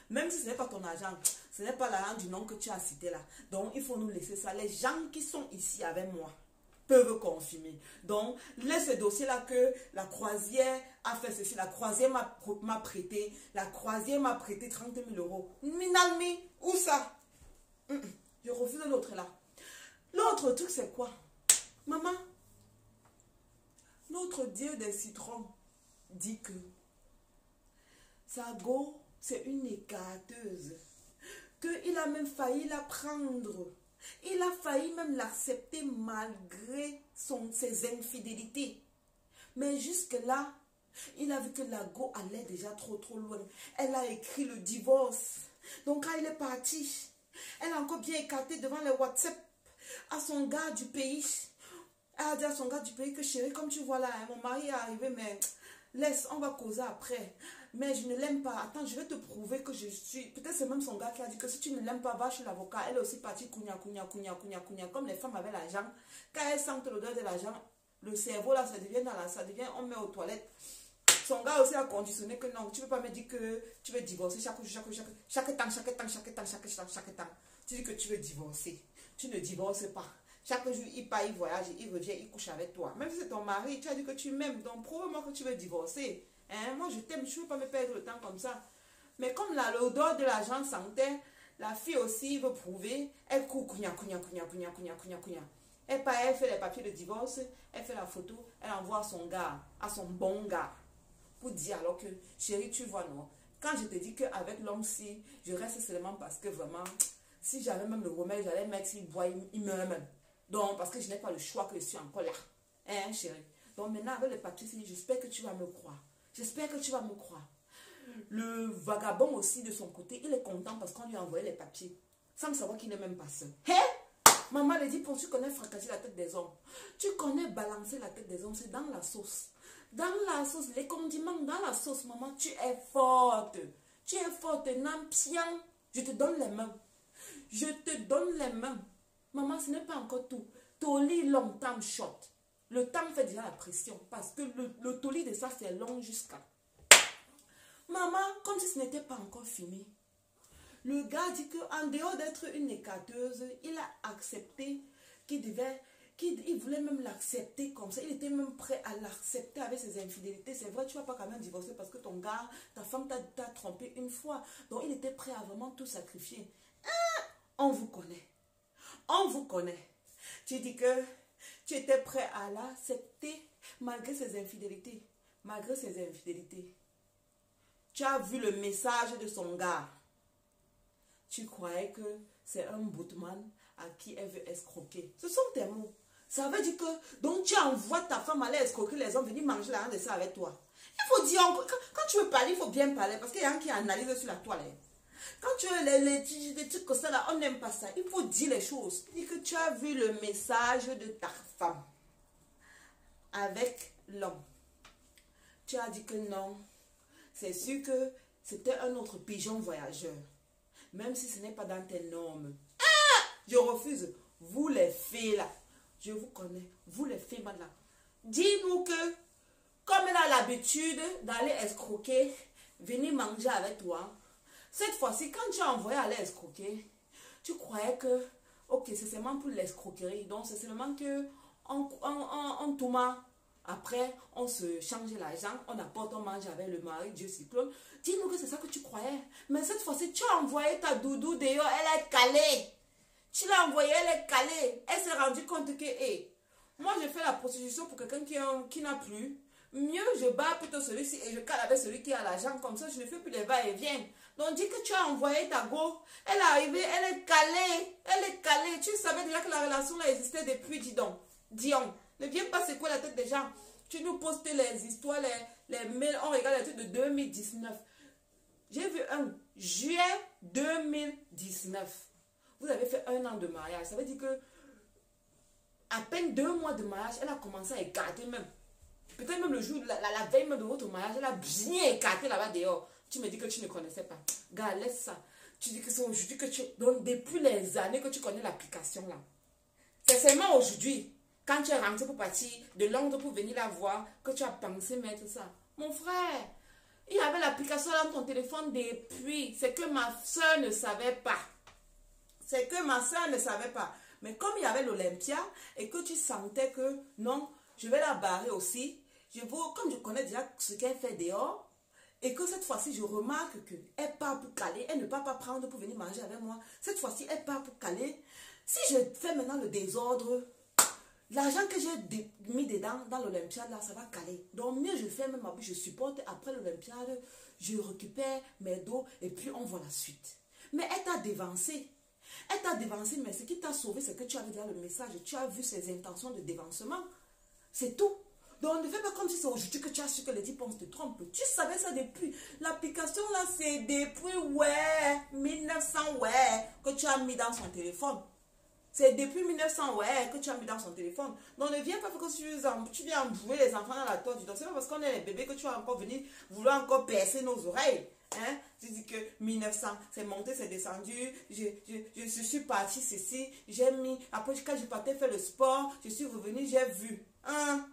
Même si ce n'est pas ton argent, ce n'est pas l'argent du nom que tu as cité là. Donc, il faut nous laisser ça. Les gens qui sont ici avec moi peuvent confirmer. Donc, laisse ce dossier-là que la croisière a fait ceci. La croisière m'a prêté. La croisière m'a prêté 30 000 euros. Minalmi, où ça? Je refuse l'autre là. L'autre truc, c'est quoi? Maman, notre Dieu des citrons dit que sa go, c'est une écarteuse. Qu'il a même failli la prendre. Il a failli même l'accepter malgré ses infidélités. Mais jusque-là, il a vu que la go allait déjà trop loin. Elle a écrit le divorce. Donc quand il est parti, elle a encore bien écarté devant le WhatsApp à son gars du pays. Elle a dit à son gars du pays que chérie, comme tu vois là, mon mari est arrivé, mais laisse, on va causer après. Mais je ne l'aime pas. Attends, je vais te prouver que je suis... Peut-être c'est même son gars qui a dit que si tu ne l'aimes pas, va chez l'avocat. Elle est aussi partie kounia. Comme les femmes avaient l'argent. Quand elles sentent l'odeur de l'argent, le cerveau là, ça devient on met aux toilettes. Son gars aussi a conditionné que non, tu ne peux pas me dire que tu veux divorcer chaque temps. Tu dis que tu veux divorcer. Tu ne divorces pas. Chaque jour, il part, il voyage, il revient, il couche avec toi. Même si c'est ton mari, tu as dit que tu m'aimes. Donc, prouve-moi que tu veux divorcer. Hein? Moi, je t'aime, je ne veux pas me perdre le temps comme ça. Mais comme l'odeur de l'argent sentait, la fille aussi veut prouver. Elle court, Elle fait les papiers de divorce, elle fait la photo, elle envoie à son gars, à son bon gars. Pour dire alors que, chérie, tu vois, non. Quand je te dis qu'avec l'homme-ci, je reste seulement parce que vraiment, si j'avais même le remède, j'allais mettre, s'il boit, il meurt même. Donc, parce que je n'ai pas le choix, que je suis encore là. Hein, chérie? Donc, maintenant, avec les papiers, j'espère que tu vas me croire. J'espère que tu vas me croire. Le vagabond aussi, de son côté, il est content parce qu'on lui a envoyé les papiers. Sans savoir qu'il n'est même pas seul. Hé? Maman lui dit, pour tu connais fracasser la tête des hommes. Tu connais balancer la tête des hommes, c'est dans la sauce. Dans la sauce, les condiments, dans la sauce, maman, tu es forte. Tu es forte, Nampian. Je te donne les mains. Je te donne les mains. Maman, ce n'est pas encore tout. Toli long time short. Le temps fait déjà la pression. Parce que le toli de ça, c'est long jusqu'à. Maman, comme si ce n'était pas encore fini. Le gars dit qu'en dehors d'être une écarteuse, il a accepté il voulait même l'accepter comme ça. Il était même prêt à l'accepter avec ses infidélités. C'est vrai, tu ne vas pas quand même divorcer parce que ton gars, ta femme t'a trompé une fois. Donc, il était prêt à vraiment tout sacrifier. Ah, on vous connaît. On vous connaît. Tu dis que tu étais prêt à l'accepter malgré ses infidélités. Malgré ses infidélités. Tu as vu le message de son gars. Tu croyais que c'est un bootman à qui elle veut escroquer. Ce sont tes mots. Ça veut dire que, donc tu envoies ta femme aller escroquer les hommes, venir manger la de ça avec toi. Il faut dire, quand tu veux parler, il faut bien parler, parce qu'il y a un qui analyse sur la toilette. Quand tu as les trucs comme ça, là, on n'aime pas ça. Il faut dire les choses. Dis que tu as vu le message de ta femme avec l'homme. Tu as dit que non. C'est sûr que c'était un autre pigeon voyageur. Même si ce n'est pas dans tes normes. Ah! Je refuse. Vous les filles là. Je vous connais. Vous les filles là. Dis-nous que, comme elle a l'habitude d'aller escroquer, venir manger avec toi, cette fois-ci, quand tu as envoyé aller escroquer, tu croyais que, ok, c'est seulement pour l'escroquerie. Donc, c'est seulement que, on tourne. Après, on se change l'argent, on apporte, on mange avec le mari, Dieu cyclone. Dis-nous que c'est ça que tu croyais. Mais cette fois-ci, tu as envoyé ta doudou dehors, elle est calée. Tu l'as envoyée, elle est calée. Elle s'est rendue compte que, hey, moi, je fais la prostitution pour quelqu'un qui n'a plus. Mieux, je bats plutôt celui-ci et je cale avec celui qui a l'argent. Comme ça, je ne fais plus les va-et-vient. Donc, dis que tu as envoyé ta go. Elle est arrivée, elle est calée. Elle est calée. Tu savais déjà que la relation là existait depuis, dis donc. Dion. Ne viens pas secouer la tête des gens. Tu nous postes les histoires, les mails. On regarde les trucs de 2019. J'ai vu un juillet 2019. Vous avez fait 1 an de mariage. Ça veut dire que à peine 2 mois de mariage, elle a commencé à écarter même. Peut-être même le jour, la veille même de votre mariage, elle a bien écarté là-bas dehors. Tu me dis que tu ne connaissais pas. Gars, laisse ça. Tu dis que c'est aujourd'hui que tu... Donc, depuis les années que tu connais l'application là. C'est seulement aujourd'hui. Quand tu es rentré pour partir de Londres pour venir la voir, que tu as pensé mettre ça. Mon frère, il y avait l'application dans ton téléphone depuis. C'est que ma soeur ne savait pas. C'est que ma soeur ne savait pas. Mais comme il y avait l'Olympia et que tu sentais que non, je vais la barrer aussi. Comme je connais déjà ce qu'elle fait dehors, et que cette fois-ci, je remarque qu'elle part pour caler. Elle ne part pas prendre pour venir manger avec moi. Cette fois-ci, elle part pour caler. Si je fais maintenant le désordre, l'argent que j'ai mis dedans dans l'Olympiade, là, ça va caler. Donc, mieux je fais même ma bouche, je supporte. Après l'Olympiade, je récupère mes dos et puis on voit la suite. Mais elle t'a dévancé. Elle t'a dévancé, mais ce qui t'a sauvé, c'est que tu avais déjà le message. Tu as vu ses intentions de dévancement. C'est tout. Donc, ne fais pas comme si c'est aujourd'hui que tu as su que les diplômes te trompent. Tu savais ça depuis. L'application, là, c'est depuis, 1900, que tu as mis dans son téléphone. C'est depuis 1900, que tu as mis dans son téléphone. Donc, ne viens pas que tu viens embrouiller les enfants dans la tortue. Donc, c'est pas parce qu'on est les bébés que tu vas encore venir vouloir encore percer nos oreilles. Hein? Tu dis que 1900, c'est monté, c'est descendu. Je suis partie ceci. J'ai mis. Après, quand je partais faire le sport, je suis revenue, j'ai vu. Hein?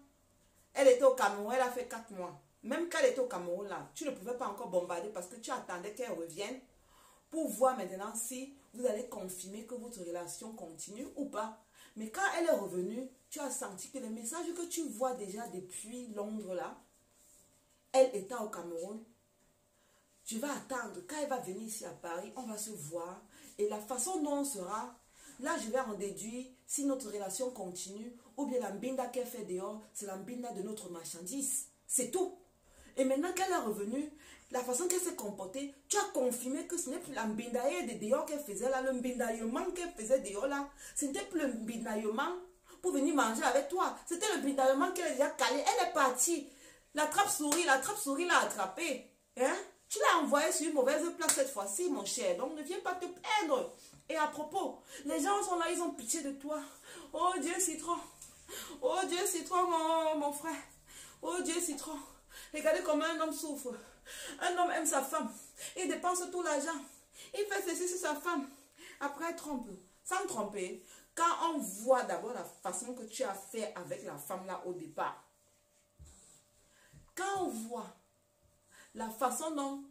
Elle était au Cameroun, elle a fait 4 mois. Même quand elle était au Cameroun, là, tu ne pouvais pas encore bombarder parce que tu attendais qu'elle revienne pour voir maintenant si vous allez confirmer que votre relation continue ou pas. Mais quand elle est revenue, tu as senti que les messages que tu vois déjà depuis Londres, là, elle était au Cameroun. Je vais attendre. Quand elle va venir ici à Paris, on va se voir. Et la façon dont on sera, là, je vais en déduire si notre relation continue, ou bien la mbinda qu'elle fait dehors, c'est la mbinda de notre marchandise. C'est tout. Et maintenant qu'elle est revenue, la façon qu'elle s'est comportée, tu as confirmé que ce n'est plus la mbindaille de dehors qu'elle faisait là, le mbindaillement qu'elle faisait dehors là. Ce n'était plus le mbindaillement pour venir manger avec toi. C'était le mbindaillement qu'elle a déjà calé. Elle est partie. La trappe-souris l'a attrapée. Hein? Tu l'as envoyé sur une mauvaise place cette fois-ci, mon cher. Donc ne viens pas te plaindre. Et à propos, les gens sont là, ils ont pitié de toi. Oh Dieu citron. Oh Dieu citron, mon frère. Oh Dieu citron. Regardez comment un homme souffre. Un homme aime sa femme. Il dépense tout l'argent. Il fait ceci sur sa femme. Après, il trompe. Sans tromper. Quand on voit d'abord la façon que tu as fait avec la femme là au départ. Quand on voit la façon dont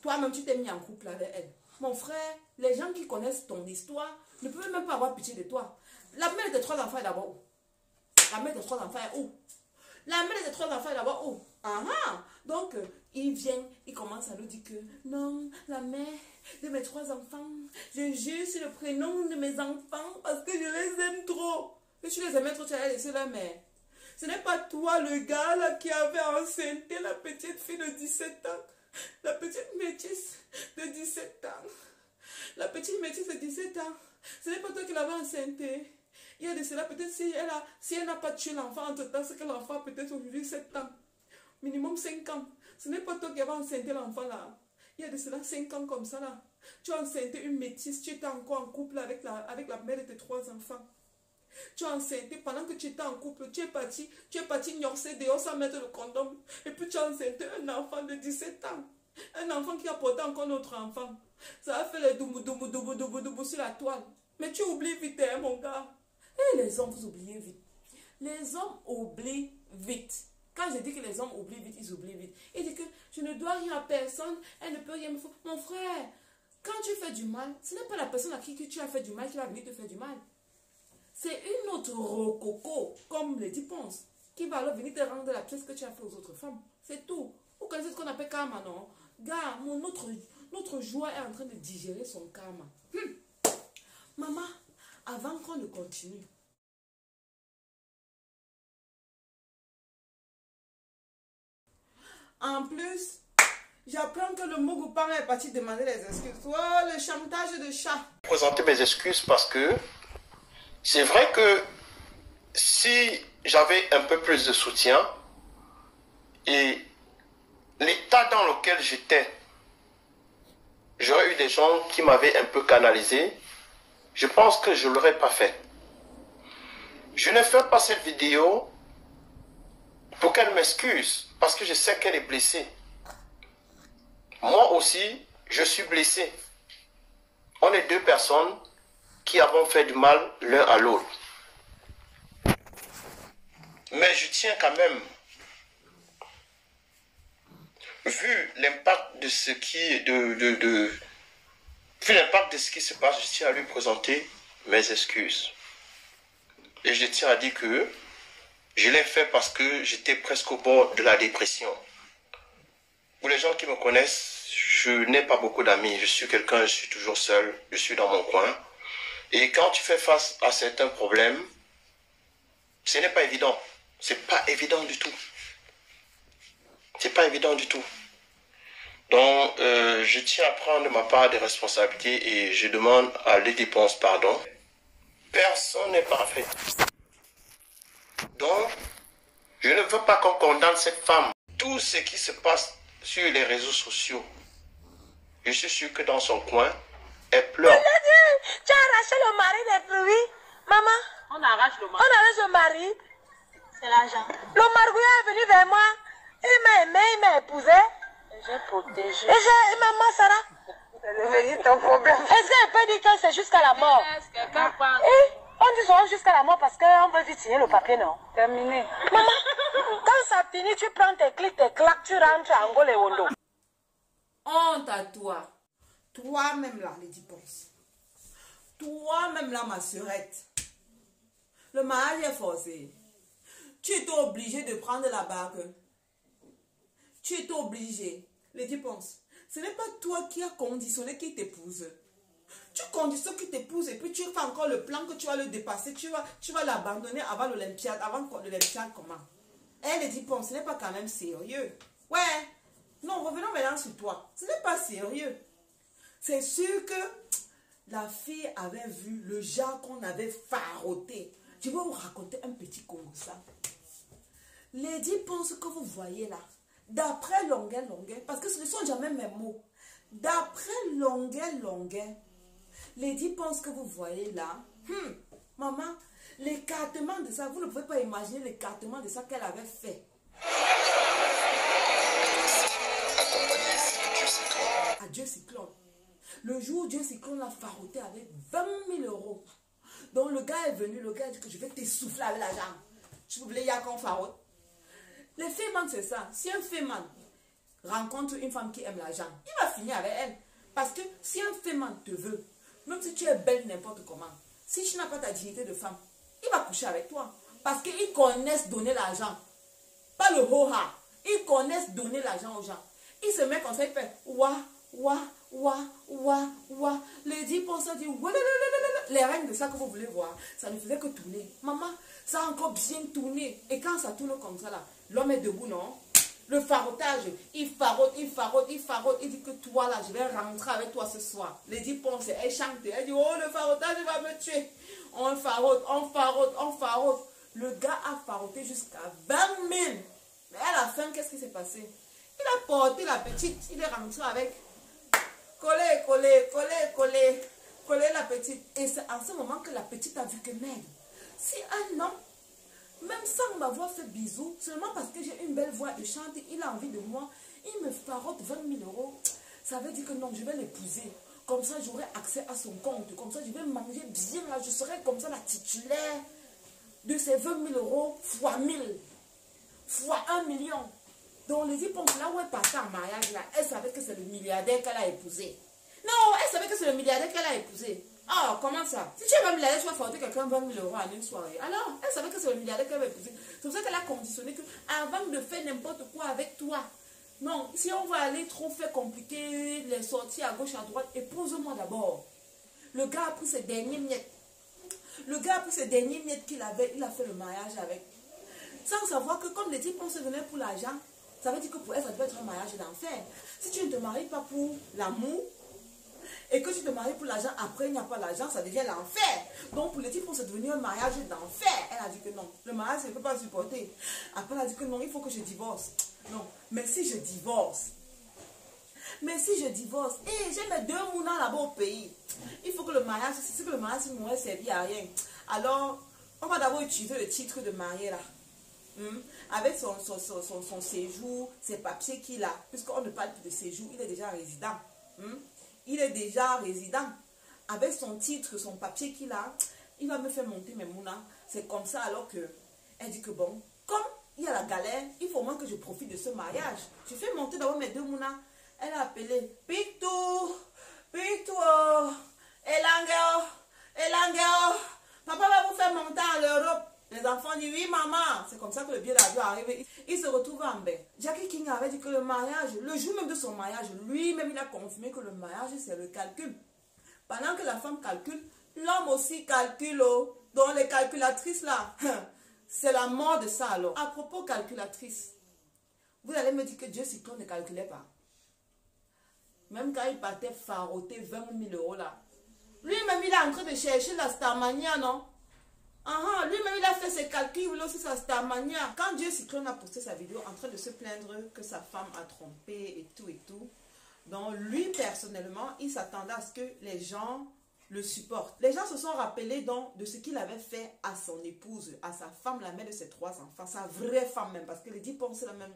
toi-même tu t'es mis en couple avec elle. Mon frère, les gens qui connaissent ton histoire ne peuvent même pas avoir pitié de toi. La mère de 3 enfants est d'abord où? La mère de 3 enfants est où? La mère de 3 enfants est d'abord où? Donc, il vient, il commence à nous dire que non, la mère de mes 3 enfants, je jure sur le prénom de mes enfants parce que je les aime trop. Et tu les aimais trop, tu allais laisser la mère. Ce n'est pas toi le gars là qui avait enceinté la petite fille de 17 ans. La petite métisse de 17 ans. La petite métisse de 17 ans. Ce n'est pas toi qui l'avais enceintée. Il y a de cela, peut-être si elle n'a pas tué l'enfant entre temps, c'est que l'enfant a peut-être aujourd'hui 7 ans. Minimum 5 ans. Ce n'est pas toi qui avais enceinté l'enfant là. Il y a de cela 5 ans comme ça là. Tu as enceinté une métisse, tu étais encore en couple avec la mère de tes 3 enfants. Tu as enceinté pendant que tu étais en couple, tu es parti gnorcer dehors sans mettre le condom. Et puis tu as enceinté un enfant de 17 ans. Un enfant qui a porté encore notre enfant. Ça a fait les doubou sur la toile. Mais tu oublies vite, hein, mon gars. Et les hommes, vous oubliez vite. Les hommes oublient vite. Quand je dis que les hommes oublient vite, ils oublient vite. Il dit que je ne dois rien à personne, elle ne peut rien me faire. Mon frère, quand tu fais du mal, ce n'est pas la personne à qui tu as fait du mal qui va venir te faire du mal. C'est une autre rococo, comme les pense, qui va alors venir te rendre la pièce que tu as fait aux autres femmes. C'est tout. Vous connaissez ce qu'on appelle karma, non? Gars, notre joie est en train de digérer son karma. Maman, avant qu'on ne continue, en plus, j'apprends que le Mougoupan est parti demander les excuses. Oh, le chantage de chat. Présenter mes excuses parce que c'est vrai que si j'avais un peu plus de soutien et l'état dans lequel j'étais, j'aurais eu des gens qui m'avaient un peu canalisé, je pense que je ne l'aurais pas fait. Je ne fais pas cette vidéo pour qu'elle m'excuse, parce que je sais qu'elle est blessée. Moi aussi, je suis blessé. On est 2 personnes qui avons fait du mal l'un à l'autre. Mais je tiens quand même, vu l'impact de ce qui vu l'impact de ce qui se passe, je tiens à lui présenter mes excuses. Et je tiens à dire que je l'ai fait parce que j'étais presque au bord de la dépression. Pour les gens qui me connaissent, je n'ai pas beaucoup d'amis. Je suis quelqu'un, je suis toujours seul, je suis dans mon coin. Et quand tu fais face à certains problèmes, ce n'est pas évident. C'est pas évident du tout. C'est pas évident du tout. Donc, je tiens à prendre ma part des responsabilités et je demande à les dépenses pardon. Personne n'est parfait. Donc, je ne veux pas qu'on condamne cette femme. Tout ce qui se passe sur les réseaux sociaux, je suis sûr que dans son coin, elle pleure. Tu as arraché le mari des fruits. Maman, On arrache le mari. on arrache le mari. C'est l'argent. Le margouillat est venu vers moi. Il m'a aimé, il m'a épousé. J'ai protégé. Et maman Sarah, C'est devenu ton problème. est-ce qu'elle peut dire que c'est jusqu'à la mort? Quelqu'un pense. On dit souvent jusqu'à la mort parce qu'on veut vite signer le papier, non? Terminé. Maman, quand ça finit, tu prends tes clics, tes claques, tu rentres à Angola et Wondo. Honte à toi. Toi-même là, les Ponce. Toi-même là, ma sœurette. Le mariage est forcé. Tu étais obligé de prendre la bague. Tu étais obligé. Les Ponce. Ce n'est pas toi qui as conditionné qu'il t'épouse. Tu conditionnes qu'il t'épouse et puis tu fais encore le plan que tu vas le dépasser. Tu vas l'abandonner avant l'Olympiade. Avant l'Olympiade, comment? Elle dit, bon, ce n'est pas quand même sérieux. Ouais. Non, revenons maintenant sur toi. Ce n'est pas sérieux. C'est sûr que la fille avait vu le genre qu'on avait faroté. Je vais vous raconter un petit Congo ça. Lady pense que vous voyez là, d'après longueur, parce que ce ne sont jamais mes mots. D'après longueur, Lady pense que vous voyez là, maman, l'écartement de ça, vous ne pouvez pas imaginer l'écartement de ça qu'elle avait fait. À Dieu Cyclone. Le jour où Dieu Cyclone l'a faroté avec 20 000 euros. Donc le gars est venu, le gars a dit que je vais t'essouffler avec l'argent. Tu voulais y avoir qu'on farote. Les fémans, c'est ça. Si un féman rencontre une femme qui aime l'argent, il va finir avec elle. Parce que si un féman te veut, même si tu es belle n'importe comment, si tu n'as pas ta dignité de femme, il va coucher avec toi. Parce qu'ils connaissent donner l'argent. Pas le ho-ha. Ils connaissent donner l'argent aux gens. Il se met comme ça, il fait ouah. Les 10% dit les règles de ça que vous voulez voir, ça ne faisait que tourner. Maman, ça a encore bien tourné. Et quand ça tourne comme ça là, l'homme est debout, non? Le farotage, il farote. Il dit que toi là, je vais rentrer avec toi ce soir. Les 10%, elle chante, elle dit oh le farotage va me tuer. On farote. Le gars a faroté jusqu'à 20 000. Mais à la fin, qu'est-ce qui s'est passé? Il a porté la petite, il est rentré avec coller la petite. Et c'est en ce moment que la petite a vu que merde. Si un homme, même sans m'avoir fait bisous, seulement parce que j'ai une belle voix de chante, il a envie de moi, il me farote 20 000 euros, ça veut dire que non, je vais l'épouser. Comme ça, j'aurai accès à son compte. Comme ça, je vais manger bien là. Je serai comme ça la titulaire de ces 20 000 euros fois 1000, fois 1 million. Donc, les hypothèses là où elle partait en mariage, là, elle savait que c'est le milliardaire qu'elle a épousé. Non, elle savait que c'est le milliardaire qu'elle a épousé. Oh, comment ça? Si tu es un milliardaire, tu vas faroter quelqu'un 20 000 euros en une soirée. Alors, elle savait que c'est le milliardaire qu'elle a épousé. C'est pour ça qu'elle a conditionné que avant de faire n'importe quoi avec toi, non, si on va aller trop faire compliquer les sorties à gauche, à droite, épouse-moi d'abord. Le gars a pris ses derniers miettes. Qu'il avait, il a fait le mariage avec. Sans savoir que comme les types se venaient pour l'argent, ça veut dire que pour elle, ça doit être un mariage d'enfer. Si tu ne te maries pas pour l'amour, et que tu te maries pour l'argent, après il n'y a pas l'argent, ça devient l'enfer. Donc pour les types, c'est devenu un mariage d'enfer. Elle a dit que non, le mariage, elle ne peut pas supporter. Après, elle a dit que non, il faut que je divorce. Non, mais si je divorce, et j'ai mes 2 moulins là-bas au pays, il faut que le mariage, c'est que le mariage ne m'aurait servi à rien. Alors, on va d'abord utiliser le titre de marié là. Avec son séjour, ses papiers qu'il a, puisqu'on ne parle plus de séjour, il est déjà résident. Il est déjà résident. Avec son titre, son papier qu'il a, il va me faire monter mes mounas. C'est comme ça alors que elle dit que bon, comme il y a la galère, il faut au moins que je profite de ce mariage. Je fais monter d'abord mes 2 mounas. Elle a appelé Pitou, Elangeo, papa va vous faire monter en Europe. Les enfants disent oui maman. C'est comme ça que le billet d'avion arrive. Il se retrouve en baie. Jackie King avait dit que le mariage, le jour même de son mariage, lui-même il a confirmé que le mariage c'est le calcul. Pendant que la femme calcule, l'homme aussi calcule. Donc les calculatrices là, c'est la mort de ça alors. À propos calculatrice, vous allez me dire que Dieu Cyclone ne calculait pas. Même quand il partait faroter 20 000 euros là. Lui-même il est en train de chercher la Starmania, non? Lui-même il a fait ses calculs aussi sa Starmania. Quand Dieu Cyclone a posté sa vidéo en train de se plaindre que sa femme a trompé et tout. Donc lui personnellement, il s'attendait à ce que les gens le supportent. Les gens se sont rappelés donc de ce qu'il avait fait à son épouse, à sa femme, la mère de ses 3 enfants, sa vraie femme même, parce que les 10% c'est la même.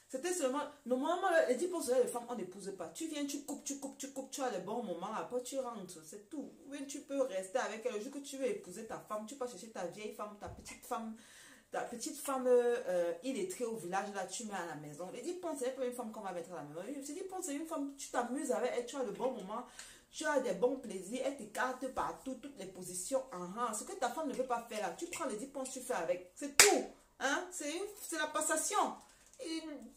C'était seulement, normalement les 10% des femmes on n'épouse pas. Tu viens, tu coupes, tu as les bons moments, après tu rentres, c'est tout. Oui, tu peux rester avec elle. Le jour que tu veux épouser ta femme, tu peux chercher ta vieille femme, ta petite femme illettrée au village, là tu mets à la maison. Les 10% c'est pas une femme qu'on va mettre à la maison. Les 10% c'est une femme, tu t'amuses avec elle, tu as le bon moment, tu as des bons plaisirs, elle t'écarte partout, toutes les positions. Ce que ta femme ne veut pas faire là, tu prends les 10%, tu fais avec. C'est tout. C'est la passation.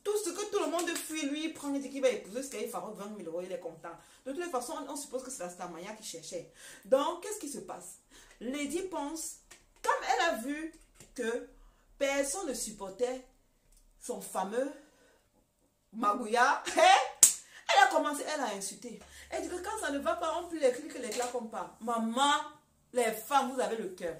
Tout ce que tout le monde fuit, lui, il prend, il dit qu'il va épouser, ce qu'il fera 20 000 euros, il est content. De toute façon, on suppose que c'est la Starmania qui cherchait. Donc, qu'est-ce qui se passe? Lady pense, comme elle a vu que personne ne supportait son fameux Magouya, elle a commencé, elle a insulté. Elle dit que quand ça ne va pas, on peut les clics, les claques comme pas. Maman, les femmes, vous avez le cœur.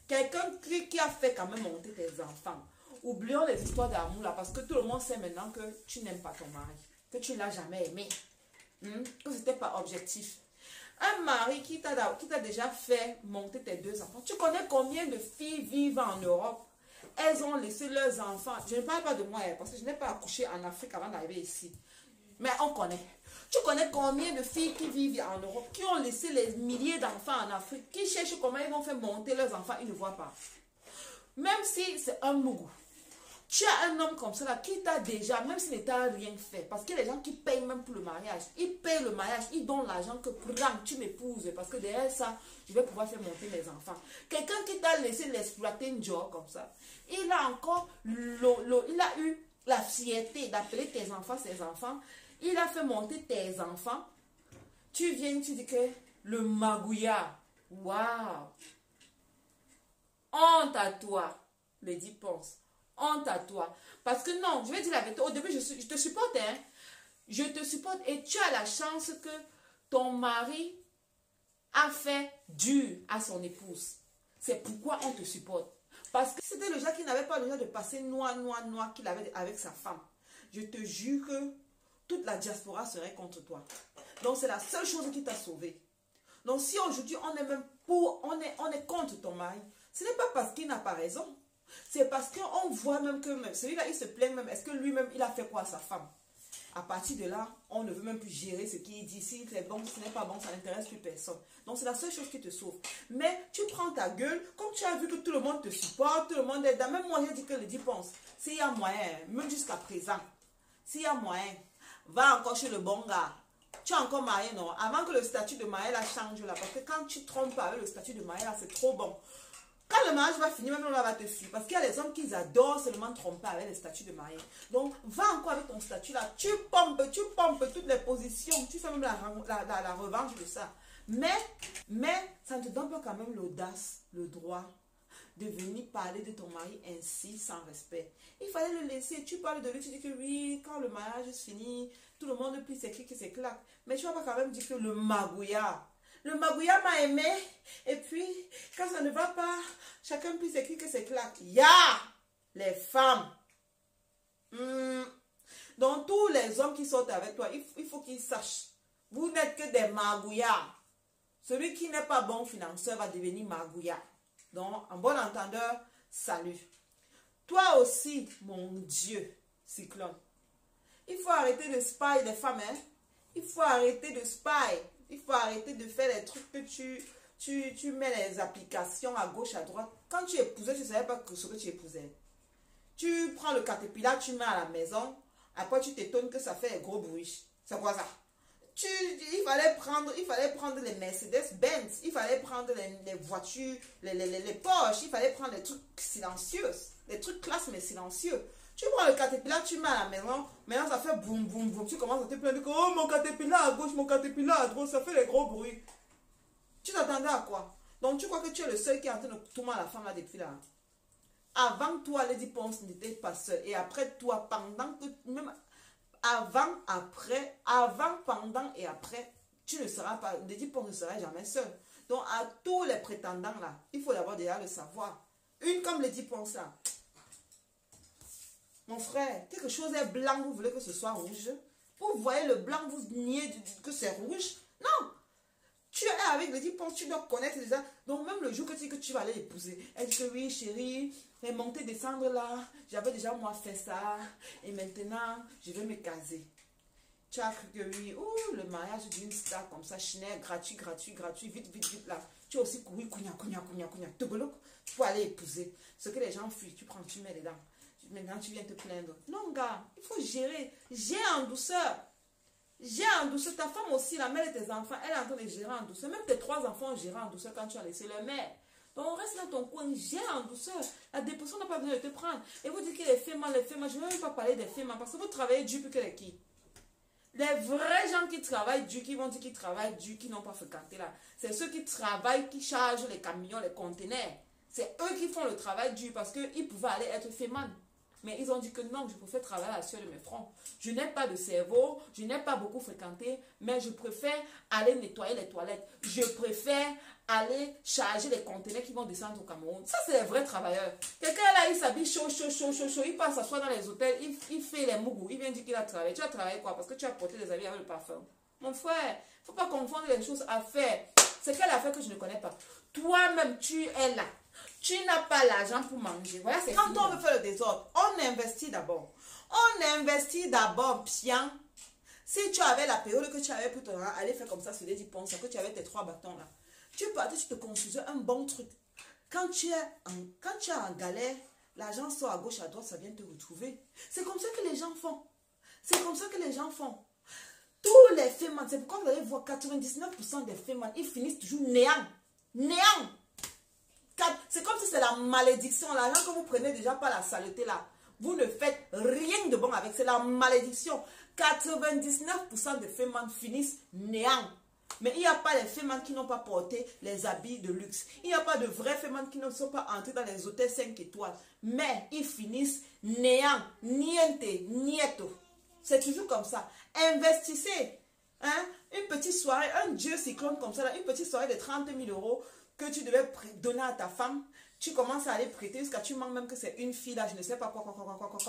Quelqu'un qui a fait quand même monter tes enfants. Oublions les histoires d'amour là, parce que tout le monde sait maintenant que tu n'aimes pas ton mari, que tu ne l'as jamais aimé, que ce n'était pas objectif. Un mari qui t'a déjà fait monter tes 2 enfants. Tu connais combien de filles vivent en Europe? Elles ont laissé leurs enfants. Je ne parle pas de moi, parce que je n'ai pas accouché en Afrique avant d'arriver ici. Mais on connaît. Tu connais combien de filles qui vivent en Europe, qui ont laissé les milliers d'enfants en Afrique, qui cherchent comment ils vont faire monter leurs enfants, ils ne voient pas. Même si c'est un mougou. Tu as un homme comme ça là, qui t'a déjà, même s'il n'était rien fait, parce qu'il y a des gens qui payent même pour le mariage. Ils payent le mariage, ils donnent l'argent que prends, tu m'épouses, parce que derrière ça, je vais pouvoir faire monter mes enfants. Quelqu'un qui t'a laissé l'exploiter une job comme ça, il a encore, il a eu la fierté d'appeler tes enfants ses enfants. Il a fait monter tes enfants. Tu viens, tu dis que le Magouya, waouh, honte à toi, Lady Ponce. Honte à toi. Parce que non, je vais dire la vérité. Au début, je te supporte, hein. Je te supporte et tu as la chance que ton mari a fait dur à son épouse. C'est pourquoi on te supporte. Parce que c'était le genre qui n'avait pas le genre de passer noir qu'il avait avec sa femme. Je te jure que toute la diaspora serait contre toi. Donc c'est la seule chose qui t'a sauvé. Donc si aujourd'hui on est même on est contre ton mari, ce n'est pas parce qu'il n'a pas raison. C'est parce qu'on voit même que celui-là, il se plaint même. Est-ce que lui-même, il a fait quoi à sa femme? À partir de là, on ne veut même plus gérer ce qu'il dit. Si c'est bon, ce n'est pas bon, ça n'intéresse plus personne. Donc, c'est la seule chose qui te sauve. Mais tu prends ta gueule, comme tu as vu que tout le monde te supporte, tout le monde est dans. Même moi, j'ai dit que le dit pense. S'il y a moyen, même jusqu'à présent, s'il y a moyen, va encore chez le bon gars. Tu es encore marié, non? Avant que le statut de marié là change là. Parce que quand tu trompes avec le statut de marié là, c'est trop bon. Quand le mariage va finir, même on va te fuir. Parce qu'il y a des hommes qui adorent seulement tromper avec les statuts de mariage. Donc, va encore avec ton statut là. Tu pompes toutes les positions. Tu fais même la revanche de ça. Mais, ça ne te donne pas quand même l'audace, le droit de venir parler de ton mari ainsi, sans respect. Il fallait le laisser. Tu parles de lui, tu dis que oui, quand le mariage est fini, tout le monde plie ses clics et ses claques. Mais tu vas pas quand même dire que le Magouya. Le Magouya m'a aimé, et puis, quand ça ne va pas, chacun plie ses clics et ses claques. Les femmes. Donc, tous les hommes qui sortent avec toi, il faut qu'ils sachent. Vous n'êtes que des Magouya. Celui qui n'est pas bon financeur va devenir Magouya. Donc, en bon entendeur, salut. Toi aussi, mon Dieu, Cyclone. Il faut arrêter de spy les femmes, hein. Il faut arrêter de spy. Il faut arrêter de faire les trucs que tu mets les applications à gauche, à droite. Quand tu épousais, tu ne savais pas ce que tu épousais. Tu prends le caterpillar, tu mets à la maison. Après, tu t'étonnes que ça fait un gros bruit. C'est quoi ça? Il fallait prendre les Mercedes-Benz. Il fallait prendre les voitures, les Porsche. Il fallait prendre les trucs silencieux. Les trucs classe mais silencieux. Tu prends le caterpillar, tu mets à la maison. Maintenant, ça fait boum, boum, boum. Tu commences à te plaindre que oh, mon caterpillar à gauche, mon caterpillar à droite, ça fait les gros bruits. Tu t'attendais à quoi? Donc, tu crois que tu es le seul qui est en train de tourner à la femme là depuis là. Avant toi, Lady Ponce n'était pas seule. Et après toi, pendant que même avant, après, avant, pendant et après, tu ne seras pas, Lady Ponce ne sera jamais seule. Donc, à tous les prétendants là, il faut d'abord déjà le savoir. Une comme Lady Ponce là. Mon frère, quelque chose est blanc, vous voulez que ce soit rouge. Vous voyez le blanc, vous niez que c'est rouge. Non. Tu es avec Lady Ponce, tu dois connaître déjà. Donc même le jour que tu vas aller l'épouser, elle dit que oui chérie, et monter, descendre là, j'avais déjà moi fait ça. Et maintenant, je vais me caser. Tu as cru que oui, le mariage d'une star comme ça, Chanel, gratuit, vite là. Tu as aussi couru, pour aller épouser. Ce que les gens fuient, tu prends, tu mets dedans. Maintenant, tu viens te plaindre. Non, gars, il faut gérer. Gère en douceur. Gère en douceur. Ta femme aussi, la mère de tes enfants, elle est en train de gérer en douceur. Même tes 3 enfants ont géré en douceur quand tu as laissé leur mère. Donc, on reste dans ton coin, gère en douceur. La dépression n'a pas besoin de te prendre. Et vous dites que les femmes, je ne vais même pas parler des femmes, parce que vous travaillez dur plus que les qui. Les vrais gens qui travaillent dur, qui vont dire qu'ils travaillent dur, qui n'ont pas fréquenté là, c'est ceux qui travaillent, qui chargent les camions, les conteneurs. C'est eux qui font le travail dur parce qu'ils pouvaient aller être féminin. Mais ils ont dit que non, je préfère travailler à la sueur de mes fronts. Je n'ai pas de cerveau, je n'ai pas beaucoup fréquenté, mais je préfère aller nettoyer les toilettes. Je préfère aller charger les conteneurs qui vont descendre au Cameroun. Ça, c'est les vrais travailleurs. Quelqu'un là, il s'habille chaud, il passe s'asseoir dans les hôtels, il fait les mougous, il vient dire qu'il a travaillé. Tu as travaillé quoi? Parce que tu as porté des habits avec le parfum. Mon frère, il ne faut pas confondre les choses à faire. C'est quelle affaire que je ne connais pas? Toi-même, tu es là. Tu n'as pas l'argent pour manger. Voilà, c'est quand on veut faire le désordre, on investit d'abord. On investit d'abord bien. Si tu avais la période que tu avais pour aller faire comme ça sur les 10 ponts, que tu avais tes 3 bâtons là, tu partais, tu te construisais un bon truc. Quand tu es en galère, l'argent sort à gauche, à droite, ça vient te retrouver. C'est comme ça que les gens font. C'est comme ça que les gens font. Tous les fémins, c'est pourquoi vous allez voir 99% des fémins, ils finissent toujours néant. Néant. C'est comme si c'est la malédiction. L'argent que vous prenez déjà par la saleté là, vous ne faites rien de bon avec. C'est la malédiction. 99% des fémins finissent néant. Mais il n'y a pas les fémins qui n'ont pas porté les habits de luxe. Il n'y a pas de vrais fémins qui ne sont pas entrés dans les hôtels 5 étoiles. Mais ils finissent néant. Niente, nieto. C'est toujours comme ça. Investissez. Hein? Une petite soirée, un dieu cyclone comme ça, là, une petite soirée de 30 000 € que tu devais donner à ta femme, tu commences à aller prêter jusqu'à tu manques même que c'est une fille là, je ne sais pas quoi,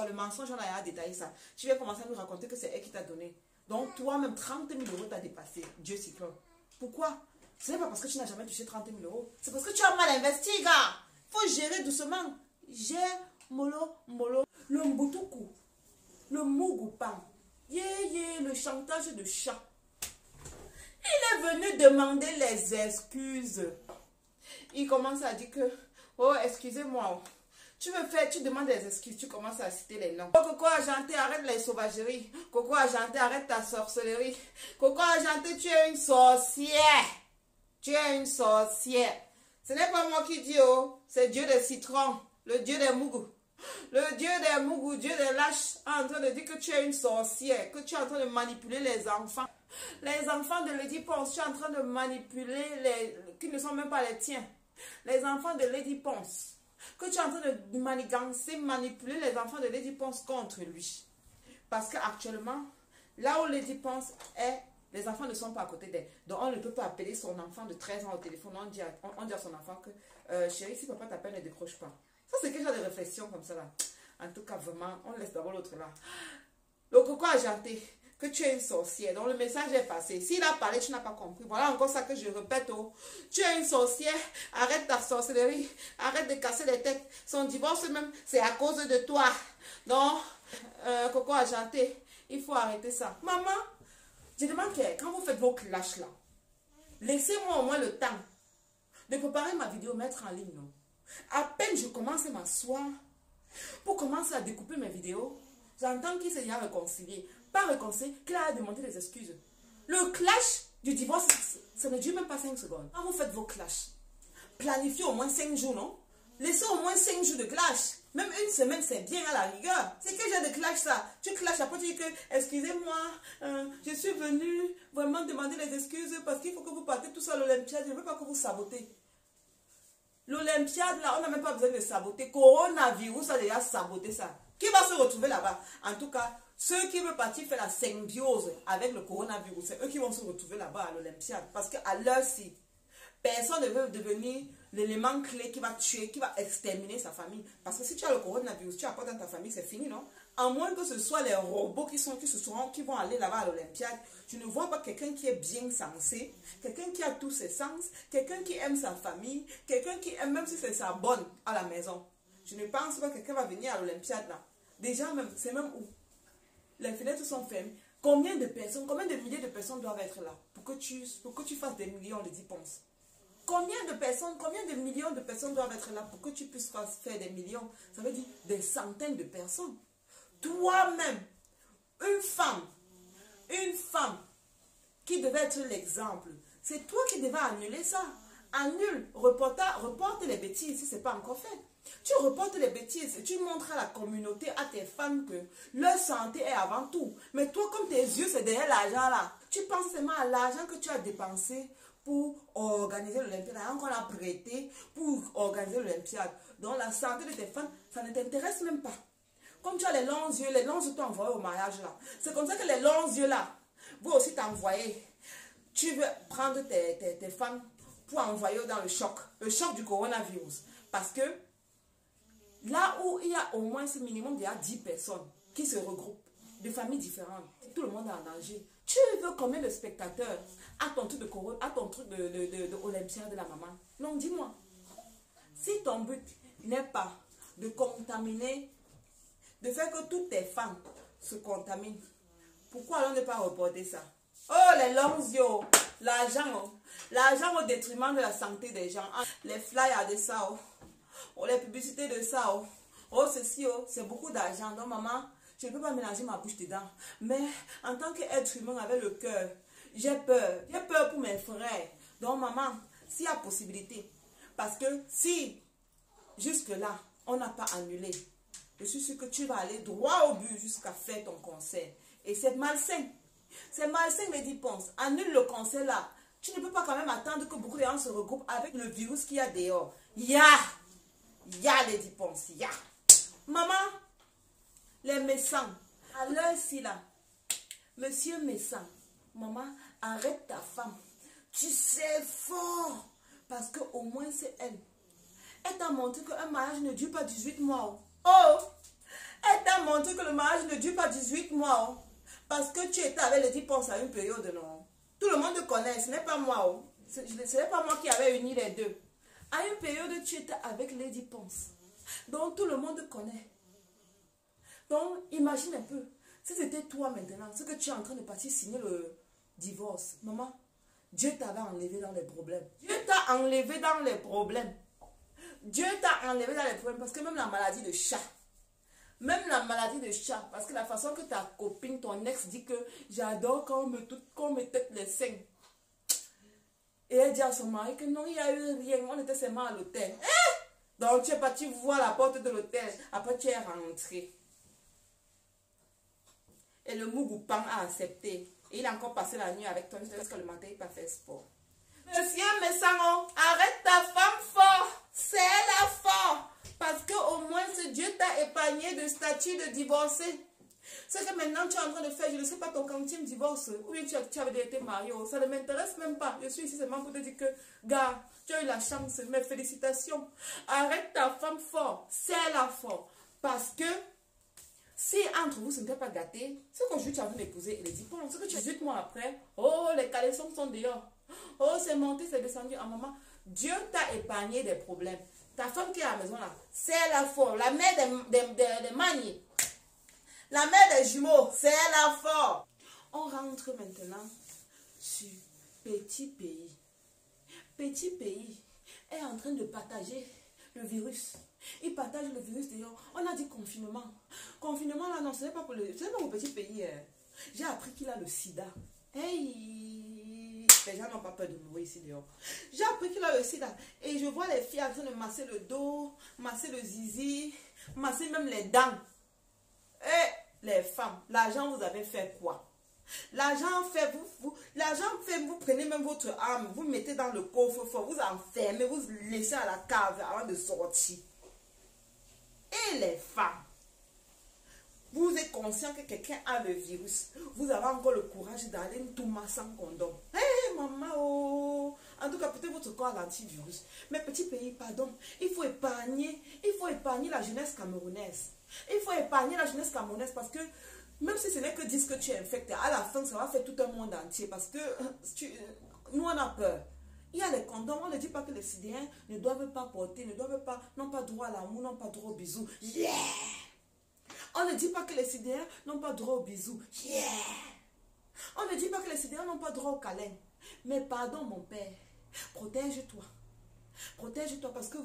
le mensonge, on a détaillé ça. Tu viens commencer à nous raconter que c'est elle qui t'a donné. Donc toi-même, 30 000 € t'as dépassé, Dieu cyclone. Pourquoi? Ce n'est pas parce que tu n'as jamais touché 30 000 €, c'est parce que tu as mal investi, gars. Faut gérer doucement. Gère, mollo, le mbutuku, le mugupan, le chantage de chat. Il est venu demander les excuses. Il commence à dire que, oh, excusez-moi, tu demandes des excuses, tu commences à citer les noms. Oh, Coco Argenté, arrête les sauvageries. Coco Argenté, arrête ta sorcellerie. Coco Argenté, tu es une sorcière. Tu es une sorcière. Ce n'est pas moi qui dis, oh, c'est Dieu des citrons, le Dieu des mougous. Le Dieu des mougous, Dieu des lâches, en train de dire que tu es une sorcière, que tu es en train de manipuler les enfants. Les enfants de Lady Ponce, tu es en train de manipuler qui ne sont même pas les tiens. Les enfants de Lady Ponce, que tu es en train de manipuler les enfants de Lady Ponce contre lui. Parce qu'actuellement, là où Lady Ponce est, les enfants ne sont pas à côté d'elle. Donc on ne peut pas appeler son enfant de 13 ans au téléphone. On dit à son enfant que chérie, si papa t'appelle, ne décroche pas. Ça, c'est quelque chose de réflexion comme ça là. En tout cas, vraiment, on laisse d'abord l'autre là. Le Coco Argenté, que tu es une sorcière. Donc le message est passé. S'il a parlé, tu n'as pas compris. Voilà encore ça que je répète. Oh. Tu es une sorcière. Arrête ta sorcellerie. Arrête de casser les têtes. Son divorce même, c'est à cause de toi. Donc, Coco Argenté, il faut arrêter ça. Maman, je demande que quand vous faites vos clashs là, laissez-moi au moins le temps de préparer ma vidéo, mettre en ligne. Non? À peine je commence à m'asseoir pour commencer à découper mes vidéos, j'entends qu'il s'est déjà réconcilié. Pas réconcilié, qu'il a demandé des excuses. Le clash du divorce, ça ne dure même pas 5 secondes. Quand vous faites vos clashs, planifiez au moins 5 jours, non? Laissez au moins 5 jours de clash. Même une semaine, c'est bien à la rigueur. C'est quel genre de clash ça? Tu clashes après, tu dis que, excusez-moi, je suis venu vraiment demander les excuses parce qu'il faut que vous partez tous à l'Olympiade. Je ne veux pas que vous sabotez. L'Olympiade, là, on n'a même pas besoin de saboter. Coronavirus a déjà saboté ça. Qui va se retrouver là-bas? En tout cas, ceux qui veulent partir faire la symbiose avec le coronavirus, c'est eux qui vont se retrouver là-bas à l'Olympiade. Parce qu'à l'heure-ci, personne ne veut devenir l'élément clé qui va tuer, qui va exterminer sa famille. Parce que si tu as le coronavirus, tu apportes dans ta famille, c'est fini, non? À moins que ce soit les robots qui vont aller là-bas à l'Olympiade. Je ne vois pas quelqu'un qui est bien sensé, quelqu'un qui a tous ses sens, quelqu'un qui aime sa famille, quelqu'un qui aime, même si c'est sa bonne, à la maison. Je ne pense pas que quelqu'un va venir à l'Olympiade là. Déjà, c'est même où les fenêtres sont fermées. Combien de personnes, combien de milliers de personnes doivent être là pour que tu fasses des millions de dépenses? Combien de personnes, combien de millions de personnes doivent être là pour que tu puisses faire des millions? Ça veut dire des centaines de personnes. Toi-même, une femme qui devait être l'exemple, c'est toi qui devais annuler ça. annule, reporte les bêtises si ce n'est pas encore fait. Tu reportes les bêtises, tu montres à la communauté, à tes fans que leur santé est avant tout. Mais toi, comme tes yeux, c'est derrière l'argent là, tu penses seulement à l'argent que tu as dépensé pour organiser l'Olympiade, l'argent qu'on a prêté pour organiser l'Olympiade. Donc la santé de tes fans, ça ne t'intéresse même pas. Comme tu as les longs yeux t'ont envoyé au mariage là. C'est comme ça que les longs yeux là, vous aussi t'envoyez. Tu veux prendre tes fans pour envoyer dans le choc du coronavirus. Parce que là où il y a au moins ce minimum, il y a 10 personnes qui se regroupent, de familles différentes. Tout le monde est en danger. Tu veux combien de spectateurs à ton truc de corona, à ton truc de Olympiade de la maman? Non, dis-moi. Si ton but n'est pas de contaminer, de faire que toutes tes femmes se contaminent, pourquoi alors ne pas reporter ça? Oh, les longs yeux, l'argent au détriment de la santé des gens. Les flyers de ça, oh, les publicités de ça, oh ceci, c'est beaucoup d'argent. Donc maman, je ne peux pas mélanger ma bouche dedans. Mais en tant qu'être humain avec le cœur, j'ai peur pour mes frères. Donc maman, s'il y a possibilité, parce que si jusque-là, on n'a pas annulé, je suis sûre que tu vas aller droit au but jusqu'à faire ton concert. Et c'est malsain. C'est malsain, Lady Ponce. Annule le concert là. Tu ne peux pas quand même attendre que beaucoup de gens se regroupent avec le virus qu'il y a dehors. Ya Lady Ponce, ya. Maman, les médecins, à l'heure-ci là, monsieur médecin, maman, arrête ta femme. Tu sais fort. Parce qu'au moins c'est elle. Elle t'a montré qu'un mariage ne dure pas 18 mois. Oh! Elle t'a montré que le mariage ne dure pas 18 mois. Parce que tu étais avec Lady Ponce à une période, non? Tout le monde te connaît, ce n'est pas moi. Ce n'est pas moi qui avais uni les deux. À une période, tu étais avec Lady Ponce. Donc, tout le monde te connaît. Donc, imagine un peu. Si c'était toi maintenant, ce que tu es en train de partir signer le divorce. Maman, Dieu t'avait enlevé dans les problèmes. Dieu t'a enlevé dans les problèmes. Dieu t'a enlevé dans les problèmes. Parce que même la maladie de chat. Même la maladie de chat, parce que la façon que ta copine, ton ex dit que j'adore quand on me tête les seins. Et elle dit à son mari que non, il n'y a eu rien, on était seulement à l'hôtel. Donc tu es parti voir la porte de l'hôtel, après tu es rentré. Et le Mougoupan a accepté. Et il a encore passé la nuit avec toi, parce que le matin il n'a pas fait sport. Monsieur Messano, arrête ta femme fort, c'est la fort. Parce qu'au moins, ce Dieu t'a épargné de statut de divorcé. Ce que maintenant tu es en train de faire, je ne sais pas ton quantième divorce, ou bien tu avais été marié, ça ne m'intéresse même pas. Je suis ici seulement pour te dire que, gars, tu as eu la chance, mes félicitations. Arrête ta femme fort, c'est la fort. Parce que, si entre vous, ce n'était pas gâté, ce qu'aujourd'hui tu as envie d'épouser, il est dit, bon, ce que tu as 18 mois après, oh, les caleçons sont dehors. Oh, c'est monté, c'est descendu. À un moment, Dieu t'a épargné des problèmes. Ta femme qui est à la maison là, c'est la force. La mère des manies. La mère des jumeaux, c'est la force. On rentre maintenant sur Petit Pays. Petit Pays est en train de partager le virus. Il partage le virus dehors. On a dit confinement. Confinement là, non, ce n'est pas pour Petit Pays. J'ai appris qu'il a le sida. Hey! Les gens n'ont pas peur de mourir ici dehors. J'ai appris qu'il a le sida. Et je vois les filles en train de masser le dos, masser le zizi, masser même les dents. Et les femmes, l'argent vous avez fait quoi? L'argent fait, vous prenez même votre âme, vous mettez dans le coffre-fort, vous enfermez, vous laissez à la cave avant de sortir. Et les femmes, vous êtes conscient que quelqu'un a le virus. Vous avez encore le courage d'aller tout masser sans condom. Hé, maman, oh. En tout cas, peut-être votre corps a l'antivirus. Mais Petit Pays, pardon, il faut épargner la jeunesse camerounaise. Il faut épargner la jeunesse camerounaise parce que même si ce n'est que 10 que tu es infecté, à la fin, ça va faire tout un monde entier parce que nous, on a peur. Il y a les condoms, on ne dit pas que les Sidéens ne doivent pas porter, n'ont pas droit à l'amour, n'ont pas droit aux bisous. Yeah! On ne dit pas que les Sidéens n'ont pas droit aux bisous. Yeah! On ne dit pas que les Sidéens n'ont pas droit au câlin. Mais pardon, mon père, protège-toi. Protège-toi parce que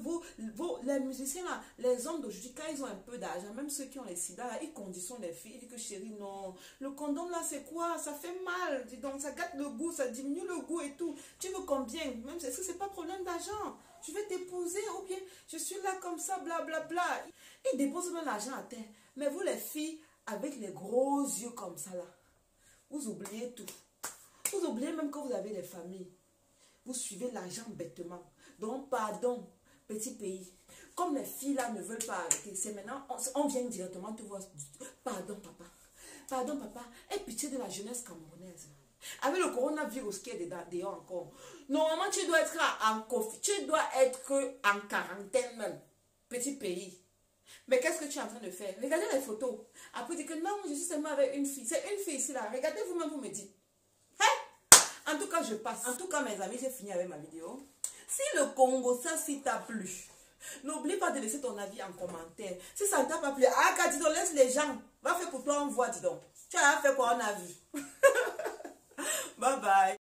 les musiciens là, les hommes d'aujourd'hui, quand ils ont un peu d'argent, même ceux qui ont les sida, là, ils conditionnent les filles. Ils disent que chérie, non, le condom là c'est quoi? Ça fait mal, dis donc, ça gâte le goût, ça diminue le goût et tout. Tu veux combien? Même est-ce que c'est pas problème d'argent? Je vais t'épouser ou bien je suis là comme ça, blablabla. Bla, bla. Ils déposent même l'argent à terre. Mais vous les filles, avec les gros yeux comme ça là, vous oubliez tout. Vous oubliez même que vous avez des familles. Vous suivez l'argent bêtement. Donc, pardon, petit pays. Comme les filles là ne veulent pas arrêter, c'est maintenant, on vient directement te voir. Pardon, papa. Pardon, papa. Aie pitié de la jeunesse camerounaise. Avec le coronavirus qui est dehors encore. Normalement, tu dois être tu dois être en quarantaine même. Petit pays. Mais qu'est-ce que tu es en train de faire? Regardez les photos. Après, tu dis que non, je suis seulement avec une fille. C'est une fille ici là. Regardez vous-même, vous me dites. En tout cas, je passe. En tout cas, mes amis, j'ai fini avec ma vidéo. Si le Congo, ça, si t'a plu, n'oublie pas de laisser ton avis en commentaire. Si ça ne t'a pas plu, dis donc, laisse les gens. Va faire pour toi, on voit, dis donc. Tu as fait quoi, on a vu. Bye bye.